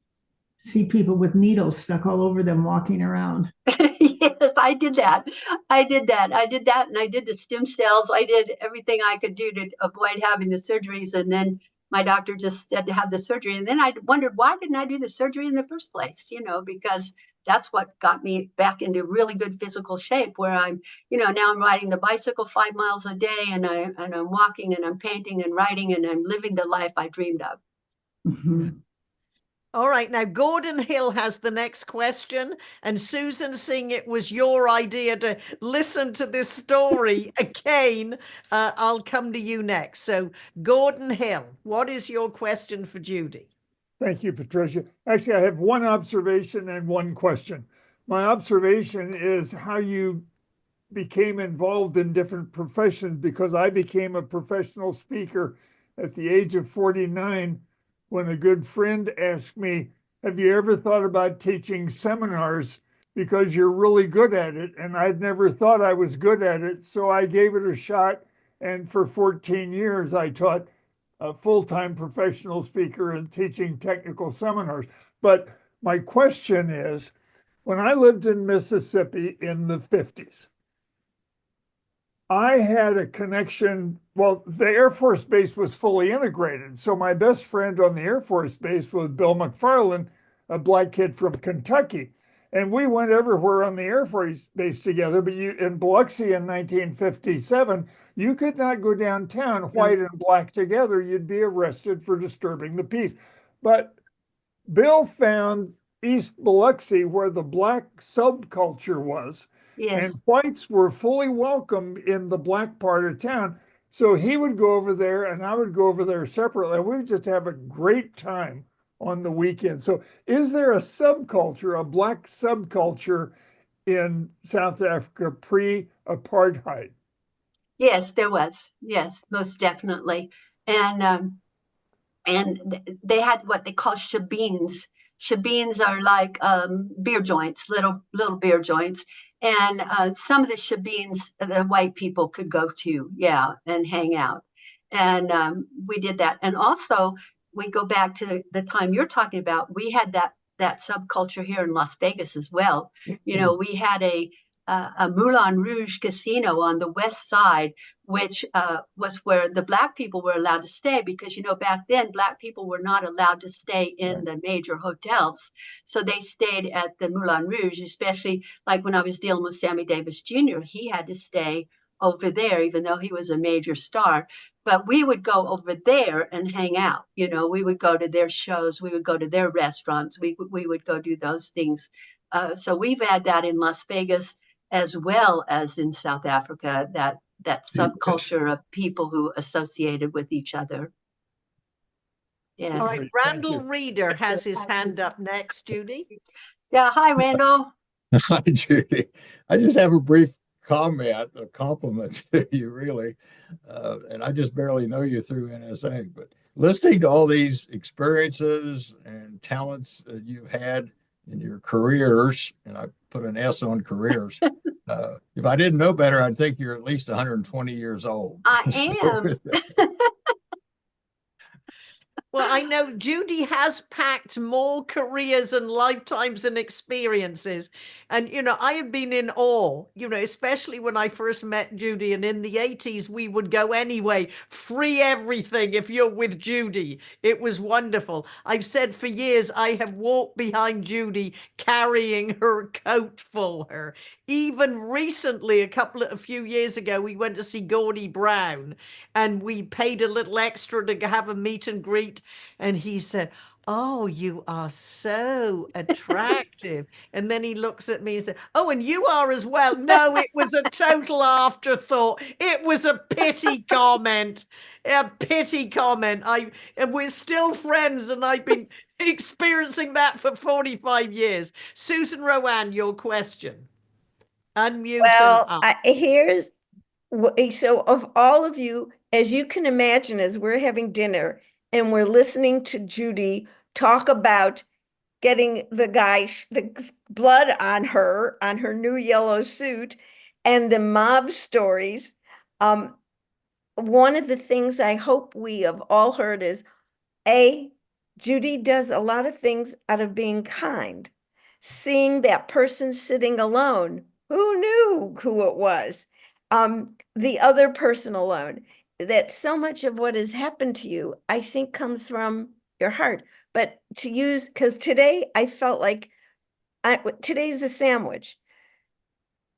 see people with needles stuck all over them walking around. Yes, I did that. And I did the stem cells. I did everything I could do to avoid having the surgeries. And then my doctor just said to have the surgery. And then I wondered, why didn't I do the surgery in the first place? Because that's what got me back into really good physical shape where now I'm riding the bicycle 5 miles a day and I'm walking and I'm painting and writing and I'm living the life I dreamed of. Mm-hmm. All right, now Gordon Hill has the next question. And Susan, seeing it was your idea to listen to this story again, I'll come to you next. So, Gordon Hill, what is your question for Judi? Thank you, Patricia. Actually, I have one observation and one question. My observation is how you became involved in different professions, because I became a professional speaker at the age of 49 when a good friend asked me, have you ever thought about teaching seminars because you're really good at it? And I'd never thought I was good at it. So I gave it a shot. And for 14 years, I taught a full-time professional speaker and teaching technical seminars. But my question is, when I lived in Mississippi in the 50s, I had a connection. Well, the Air Force Base was fully integrated. So my best friend on the Air Force Base was Bill McFarland, a black kid from Kentucky. And we went everywhere on the Air Force Base together. But in Biloxi in 1957, you could not go downtown white and black together. You'd be arrested for disturbing the peace. But Bill found East Biloxi where the black subculture was. Yes. And whites were fully welcome in the black part of town. So he would go over there and I would go over there separately. And we would just have a great time on the weekend. So is there a subculture, a black subculture in South Africa pre-apartheid? Yes, there was. Yes, most definitely. And they had what they call shebeens. Shebeens are like beer joints, little beer joints. And some of the shebeens, the white people could go to, and hang out. And we did that. And also, we go back to the time you're talking about. We had that subculture here in Las Vegas as well. We had a Moulin Rouge casino on the west side, which was where the black people were allowed to stay because, back then, black people were not allowed to stay in the major hotels. So they stayed at the Moulin Rouge, especially like when I was dealing with Sammy Davis Jr., he had to stay over there, even though he was a major star. But we would go over there and hang out. We would go to their shows. We would go to their restaurants. We would go do those things. So we've had that in Las Vegas as well as in South Africa, that subculture of people who associated with each other. Yes. All right, Randall Reeder has his hand up next, Judi. Yeah, hi, Randall. Hi, Judi. I just have a brief comment, a compliment to you, really. And I just barely know you through NSA, but listening to all these experiences and talents that you've had in your careers, and I put an S on careers. If I didn't know better, I'd think you're at least 120 years old. I am. Well, I know Judi has packed more careers and lifetimes and experiences. And, I have been in awe, especially when I first met Judi. And in the 80s, we would go anyway, free everything if you're with Judi. It was wonderful. I've said for years, I have walked behind Judi carrying her coat for her. Even recently, a few years ago, we went to see Gordie Brown and we paid a little extra to have a meet and greet. And he said, "Oh, you are so attractive." And then he looks at me and said, "Oh, and you are as well." No, it was a total afterthought. It was a pity comment. A pity comment. And we're still friends, and I've been experiencing that for 45 years. Susan Rowan, your question. Unmute and Well, up. here's so of all of you, as you can imagine, as we're having dinner and we're listening to Judi talk about getting the blood on her new yellow suit and the mob stories. One of the things I hope we have all heard is Judi does a lot of things out of being kind. Seeing that person sitting alone, who knew who it was? The other person alone. That so much of what has happened to you, I think, comes from your heart. But to use, because today I felt like today's a sandwich.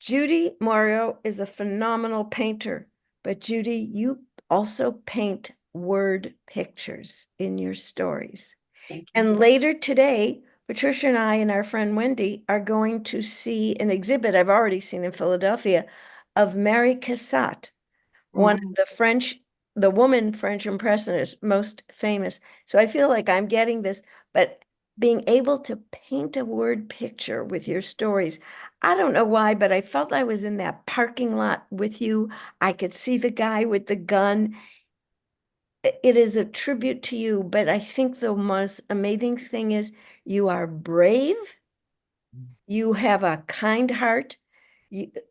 Judi Moreo is a phenomenal painter, but Judi, you also paint word pictures in your stories. Thank you. And later today, Patricia and I and our friend Wendy are going to see an exhibit I've already seen in Philadelphia of Mary Cassatt, one of the woman French impressionist, most famous. So I feel like I'm getting this, but being able to paint a word picture with your stories. I don't know why, but I felt I was in that parking lot with you. I could see the guy with the gun. It is a tribute to you, but I think the most amazing thing is you are brave. You have a kind heart.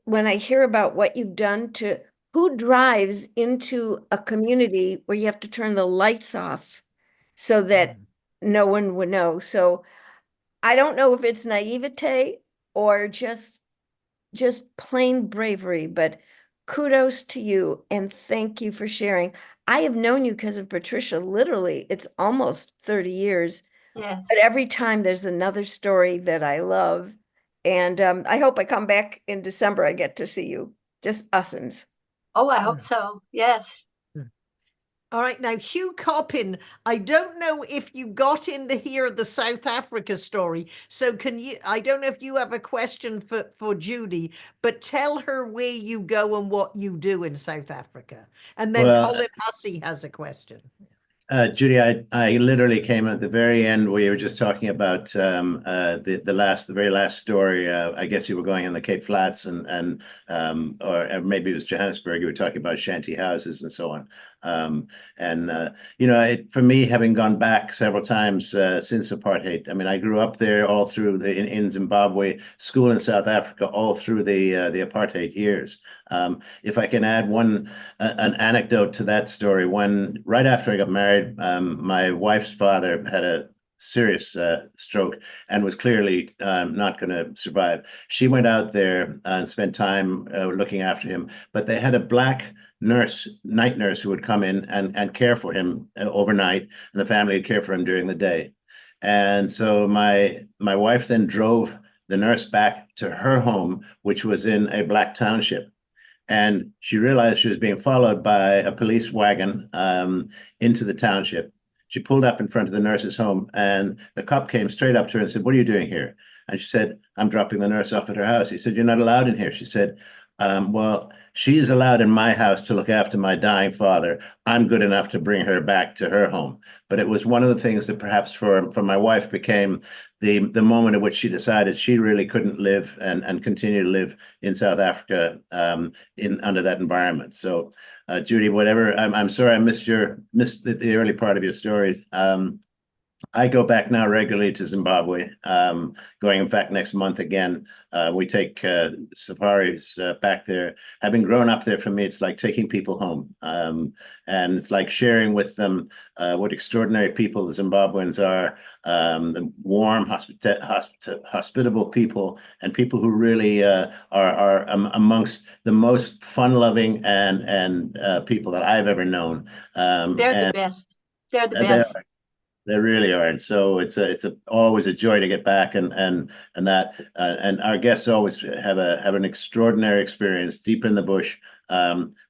When I hear about what you've done to who drives into a community where you have to turn the lights off so that no one would know. So I don't know if it's naivete or just plain bravery, but kudos to you and thank you for sharing. I have known you because of Patricia, literally, it's almost 30 years. Yes. But every time there's another story that I love. And I hope I come back in December, I get to see you, just usins. Oh, I hope so. Yes. All right, now Hugh Coppin, I don't know if you got in to hear the South Africa story. So I don't know if you have a question for Judi, but tell her where you go and what you do in South Africa. And then Colin Hussey has a question. Judi, I literally came at the very end where you were just talking about the very last story. I guess you were going on the Cape Flats or maybe it was Johannesburg. You were talking about shanty houses and so on. For me, having gone back several times since apartheid, I mean, I grew up there all through in Zimbabwe, school in South Africa, all through the apartheid years. If I can add an anecdote to that story, right after I got married, my wife's father had a serious stroke and was clearly not going to survive. She went out there and spent time looking after him, but they had a black night nurse who would come in and care for him overnight, and the family would care for him during the day. And so my wife then drove the nurse back to her home, which was in a black township. And she realized she was being followed by a police wagon into the township. She pulled up in front of the nurse's home, and the cop came straight up to her and said, "What are you doing here?" And she said, "I'm dropping the nurse off at her house." He said, "You're not allowed in here." She said, "Well, she is allowed in my house to look after my dying father. I'm good enough to bring her back to her home." But it was one of the things that perhaps for my wife became the moment at which she decided she really couldn't live and continue to live in South Africa under that environment. So, Judi, whatever, I'm sorry I missed the early part of your story. I go back now regularly to Zimbabwe, going in fact next month again. We take safaris back there. Having grown up there, for me, it's like taking people home. And it's like sharing with them what extraordinary people the Zimbabweans are, the warm, hospitable people, and people who really are amongst the most fun-loving and people that I've ever known. They're the best. They're the They best. are. They really are, and so it's always a joy to get back, and our guests always have an extraordinary experience deep in the bush,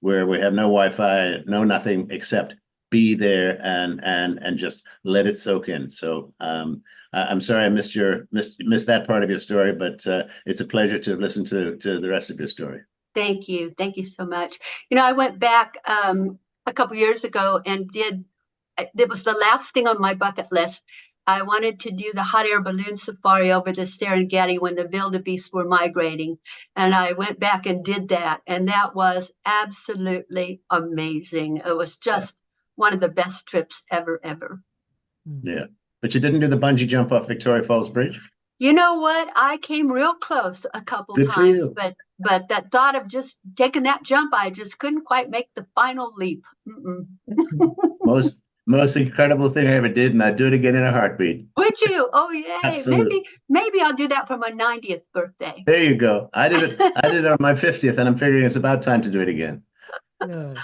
where we have no Wi-Fi, no nothing except be there and just let it soak in. So I'm sorry I missed that part of your story, but it's a pleasure to listen to the rest of your story. Thank you so much. I went back a couple years ago and it was the last thing on my bucket list. I wanted to do the hot air balloon safari over the Serengeti when the wildebeests were migrating. And I went back and did that. And that was absolutely amazing. It was just one of the best trips ever. Yeah. But you didn't do the bungee jump off Victoria Falls Bridge? You know what? I came real close a couple times, but that thought of just taking that jump, I just couldn't quite make the final leap. Most incredible thing I ever did, and I'd do it again in a heartbeat. Would you? Oh, yay. Absolutely. Maybe I'll do that for my 90th birthday. There you go. I did it on my 50th, and I'm figuring it's about time to do it again. Yeah.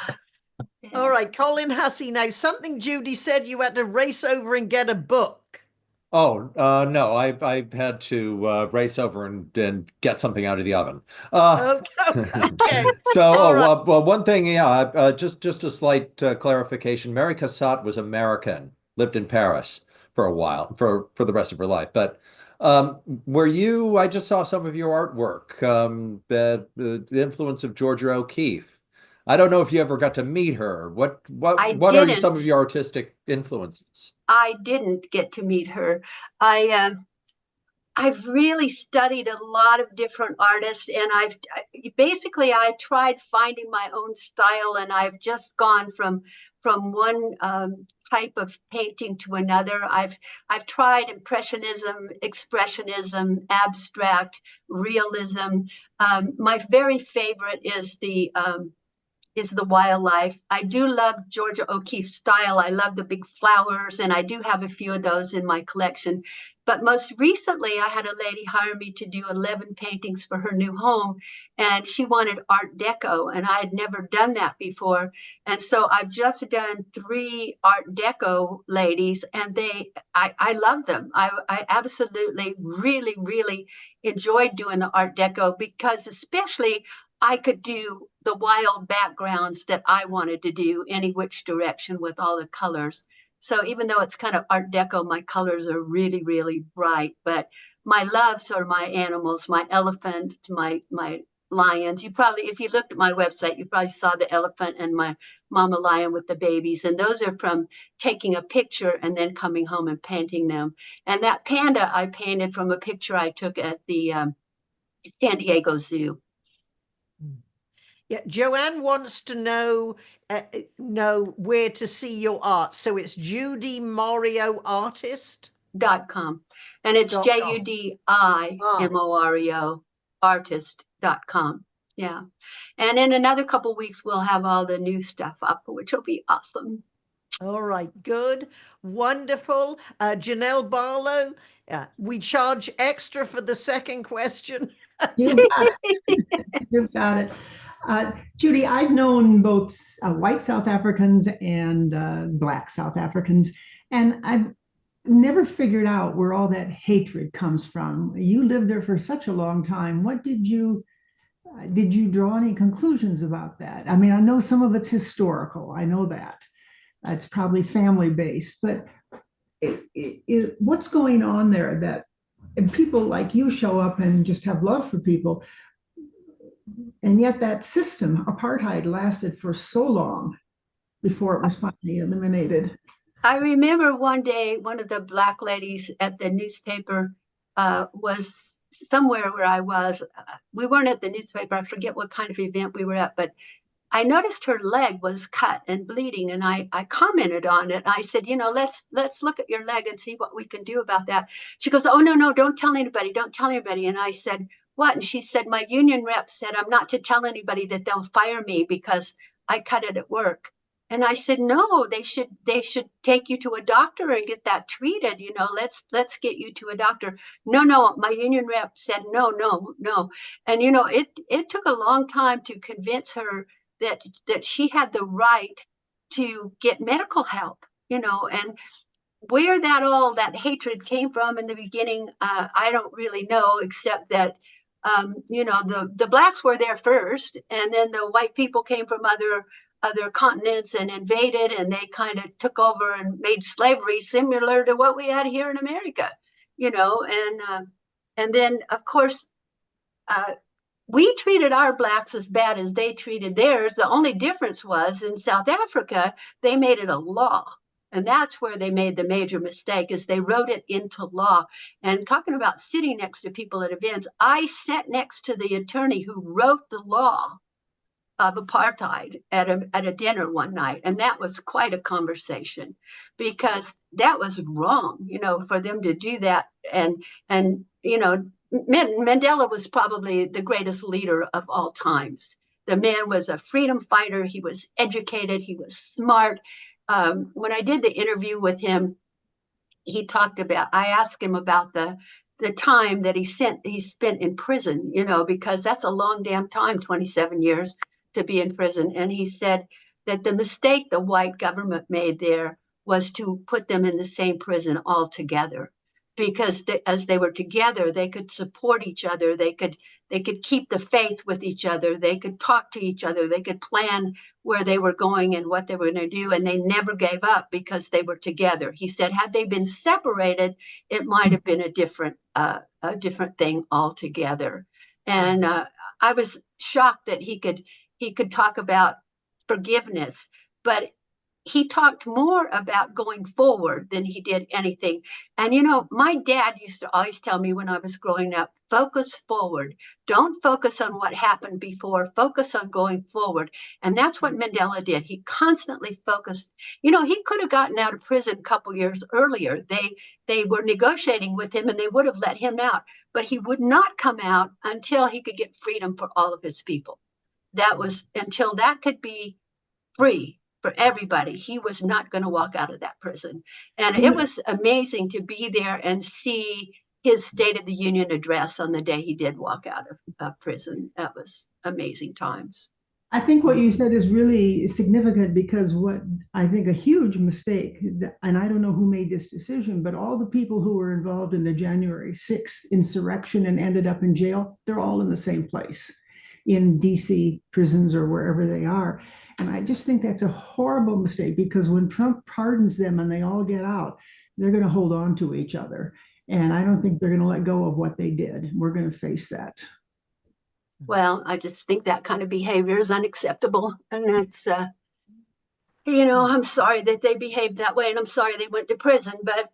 All right, Colin Hussey. Now, something Judi said you had to race over and get a book. Oh, no, I had to race over and get something out of the oven. Okay. So, right. well, one thing, just a slight clarification. Mary Cassatt was American, lived in Paris for a while, for the rest of her life. But I just saw some of your artwork, the influence of Georgia O'Keeffe. I don't know if you ever got to meet her. What are some of your artistic influences? I didn't get to meet her. I've really studied a lot of different artists, and I tried finding my own style, and I've just gone from one type of painting to another. I've tried impressionism, expressionism, abstract, realism. My very favorite is the wildlife. I do love Georgia O'Keeffe's style. I love the big flowers, and I do have a few of those in my collection. But most recently, I had a lady hire me to do 11 paintings for her new home, and she wanted Art Deco, and I had never done that before. And so I've just done 3 Art Deco ladies, and I love them. I absolutely, really, really enjoyed doing the Art Deco, because especially I could do the wild backgrounds that I wanted to do any which direction with all the colors. So even though it's kind of Art Deco, my colors are really, really bright. But my loves are my animals, my elephant, my lions. If you looked at my website, you probably saw the elephant and my mama lion with the babies. And those are from taking a picture and then coming home and painting them. And that panda I painted from a picture I took at the San Diego Zoo. Yeah, Joanne wants to know where to see your art. So it's Judi Moreo Artist.com. And it's JUDIMOREO Artist.com. Yeah. And in another couple of weeks, we'll have all the new stuff up, which will be awesome. All right, good, wonderful. Janelle Barlow, we charge extra for the second question. You got it. You got it. Judi, I've known both white South Africans and Black South Africans, and I've never figured out where all that hatred comes from. You lived there for such a long time. What did you draw any conclusions about that? I mean, I know some of it's historical. I know that. It's probably family-based, but what's going on there that people like you show up and just have love for people? And yet that system, apartheid, lasted for so long before it was finally eliminated. I remember one day, one of the Black ladies at the newspaper was somewhere where I was. We weren't at the newspaper. I forget what kind of event we were at, but I noticed her leg was cut and bleeding, and I commented on it. I said, let's look at your leg and see what we can do about that. She goes, oh, no, don't tell anybody. Don't tell anybody. And I said, what? And she said, my union rep said I'm not to tell anybody, that they'll fire me because I cut it at work. And I said, no, they should take you to a doctor and get that treated. Let's get you to a doctor. No, my union rep said no. And it took a long time to convince her that she had the right to get medical help, and where that hatred came from in the beginning, I don't really know, except that the blacks were there first, and then the white people came from other continents and invaded, and they kind of took over and made slavery similar to what we had here in America, and then of course we treated our blacks as bad as they treated theirs. The only difference was in South Africa, they made it a law. And that's where they made the major mistake, is they wrote it into law. And talking about sitting next to people at events, I sat next to the attorney who wrote the law of apartheid at a dinner one night. And that was quite a conversation, because that was wrong, for them to do that. And Mandela was probably the greatest leader of all times. The man was a freedom fighter. He was educated. He was smart. When I did the interview with him, I asked him about the time that he spent in prison, because that's a long damn time, 27 years to be in prison. And he said that the mistake the white government made there was to put them in the same prison all together, because as they were together, they could support each other. They could keep the faith with each other. They could talk to each other. They could plan where they were going and what they were going to do. And they never gave up because they were together. He said, had they been separated, it might have been a different thing altogether. And I was shocked that he could talk about forgiveness, but he talked more about going forward than he did anything. And, my dad used to always tell me when I was growing up, focus forward. Don't focus on what happened before. Focus on going forward. And that's what Mandela did. He constantly focused. He could have gotten out of prison a couple years earlier. They were negotiating with him and they would have let him out. But he would not come out until he could get freedom for all of his people. That was until that could be free for everybody. He was not going to walk out of that prison. And it was amazing to be there and see his State of the Union address on the day he did walk out of prison. That was amazing times. I think what you said is really significant, because what I think a huge mistake, and I don't know who made this decision, but all the people who were involved in the January 6th insurrection and ended up in jail, they're all in the same place, in DC prisons or wherever they are. And I just think that's a horrible mistake, because when Trump pardons them and they all get out, they're going to hold on to each other. And I don't think they're going to let go of what they did. We're going to face that. Well, I just think that kind of behavior is unacceptable. And that's, I'm sorry that they behaved that way, and I'm sorry they went to prison, but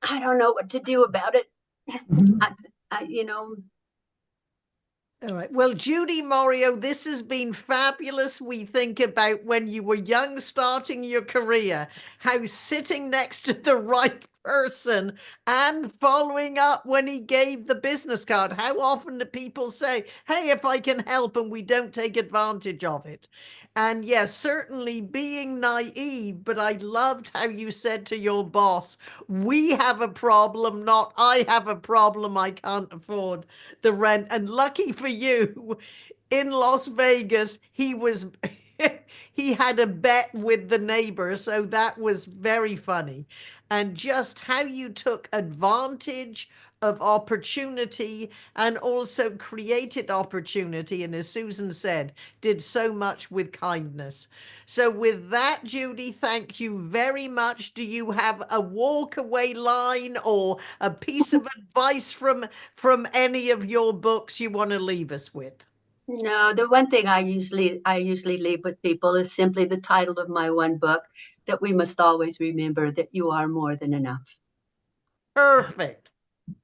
I don't know what to do about it. All right. Well, Judi Moreo, this has been fabulous. We think about when you were young, starting your career, how sitting next to the right person and following up when he gave the business card. How often do people say, hey, if I can help, and we don't take advantage of it? And yes, certainly being naive, but I loved how you said to your boss, we have a problem, not I have a problem, I can't afford the rent. And lucky for you, in Las Vegas, he had a bet with the neighbor, so that was very funny. And just how you took advantage of opportunity and also created opportunity, and as Susan said, did so much with kindness. So with that, Judi, thank you very much. Do you have a walk away line or a piece of advice from any of your books you want to leave us with? No, the one thing I usually leave with people is simply the title of my one book, that we must always remember that you are more than enough. Perfect.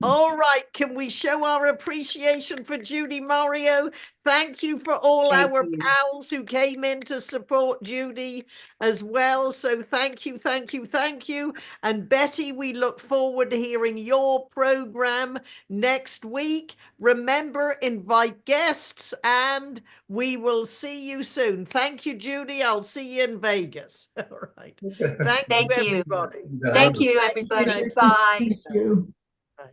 All right, can we show our appreciation for Judi Moreo? Thank you for all Thank our you. pals who came in to support Judi as well. So thank you, thank you, thank you. And Betty, we look forward to hearing your program next week. Remember, invite guests, and we will see you soon. Thank you, Judi. I'll see you in Vegas. All right. Thank you, Thank you. everybody. Thank you, Thank you, everybody. thank you. Bye. Thank you. Bye.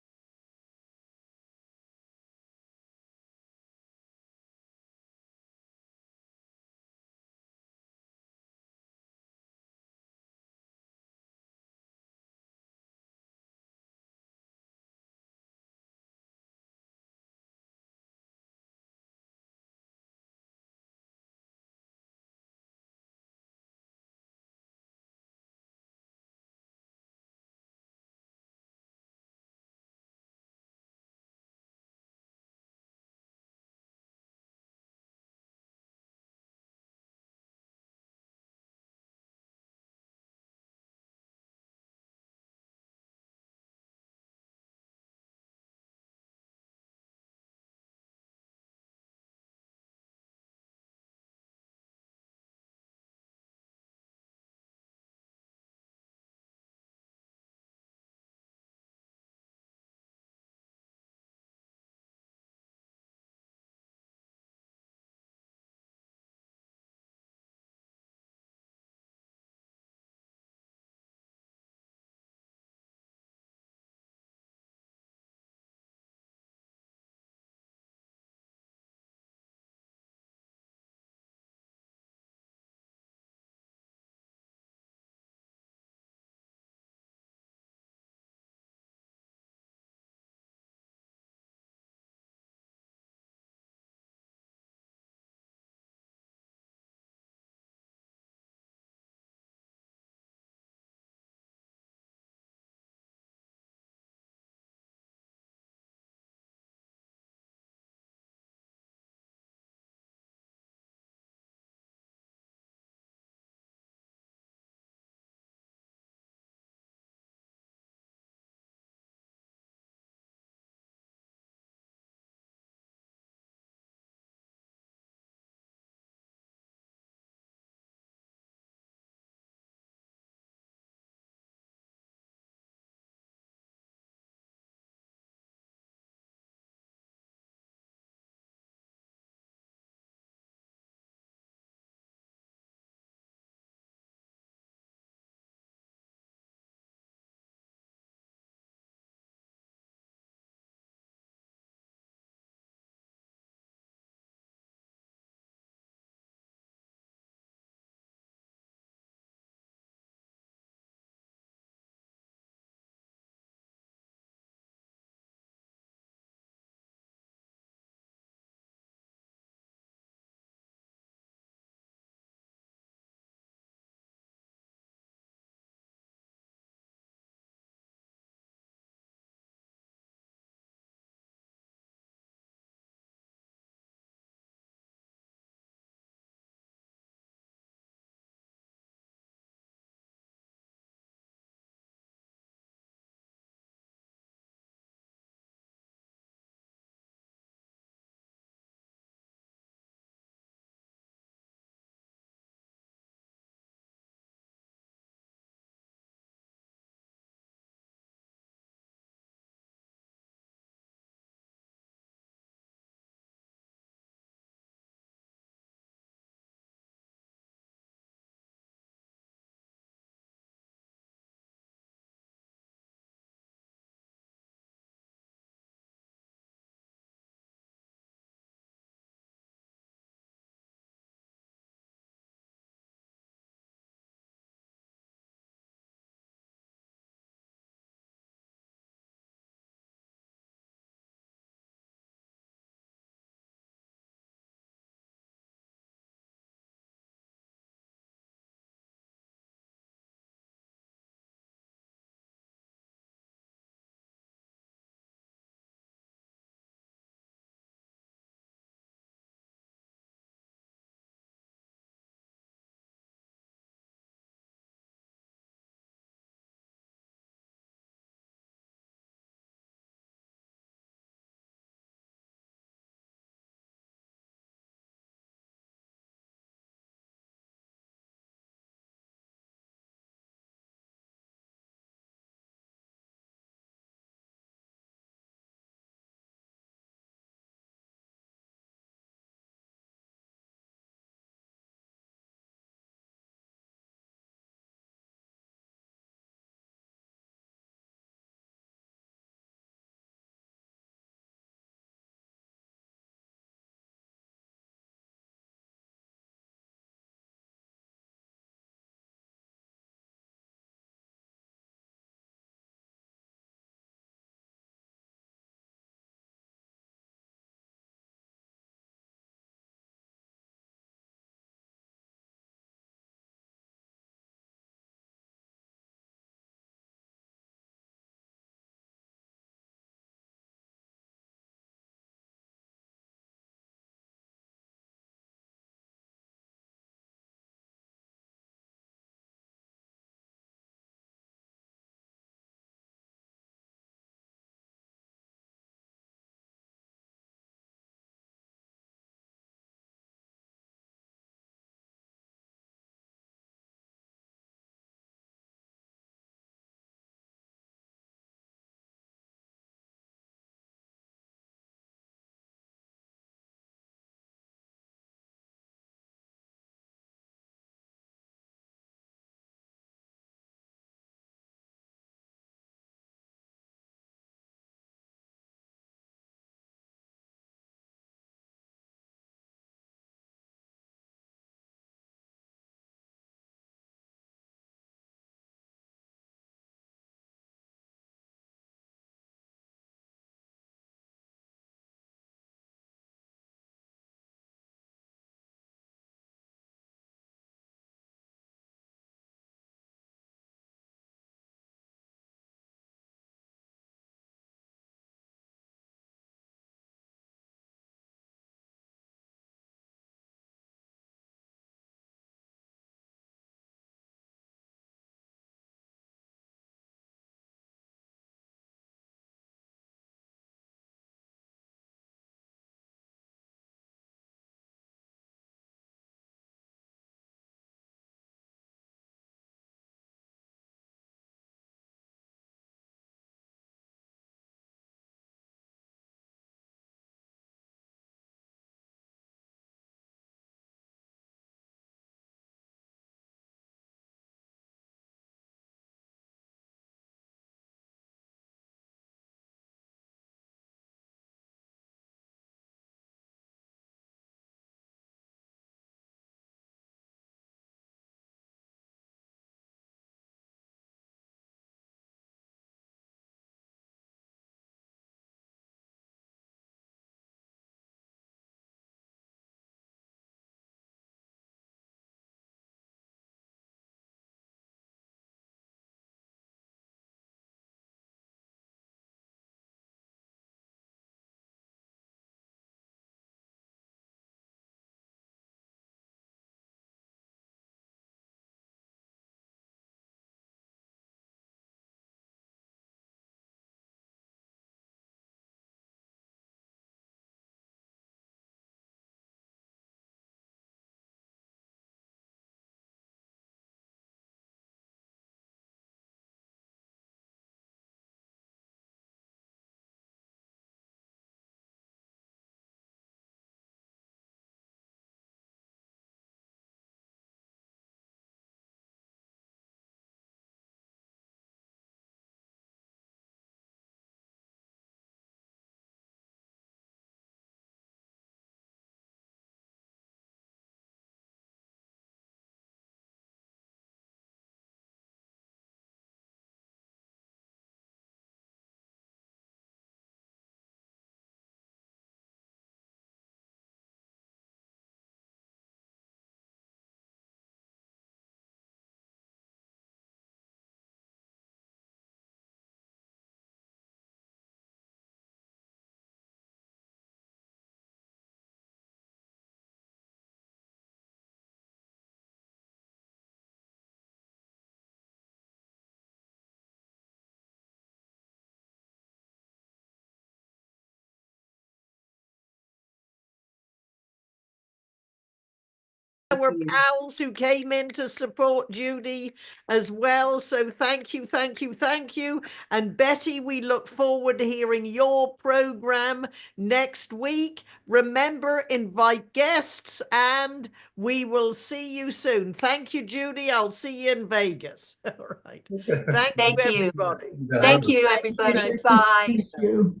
our pals who came in to support Judi as well. So thank you, thank you, thank you. And Betty, we look forward to hearing your program next week. Remember, invite guests, and we will see you soon. Thank you, Judi. I'll see you in Vegas. All right. Thank Thank you, you. everybody. Thank you, everybody. Bye. Thank you.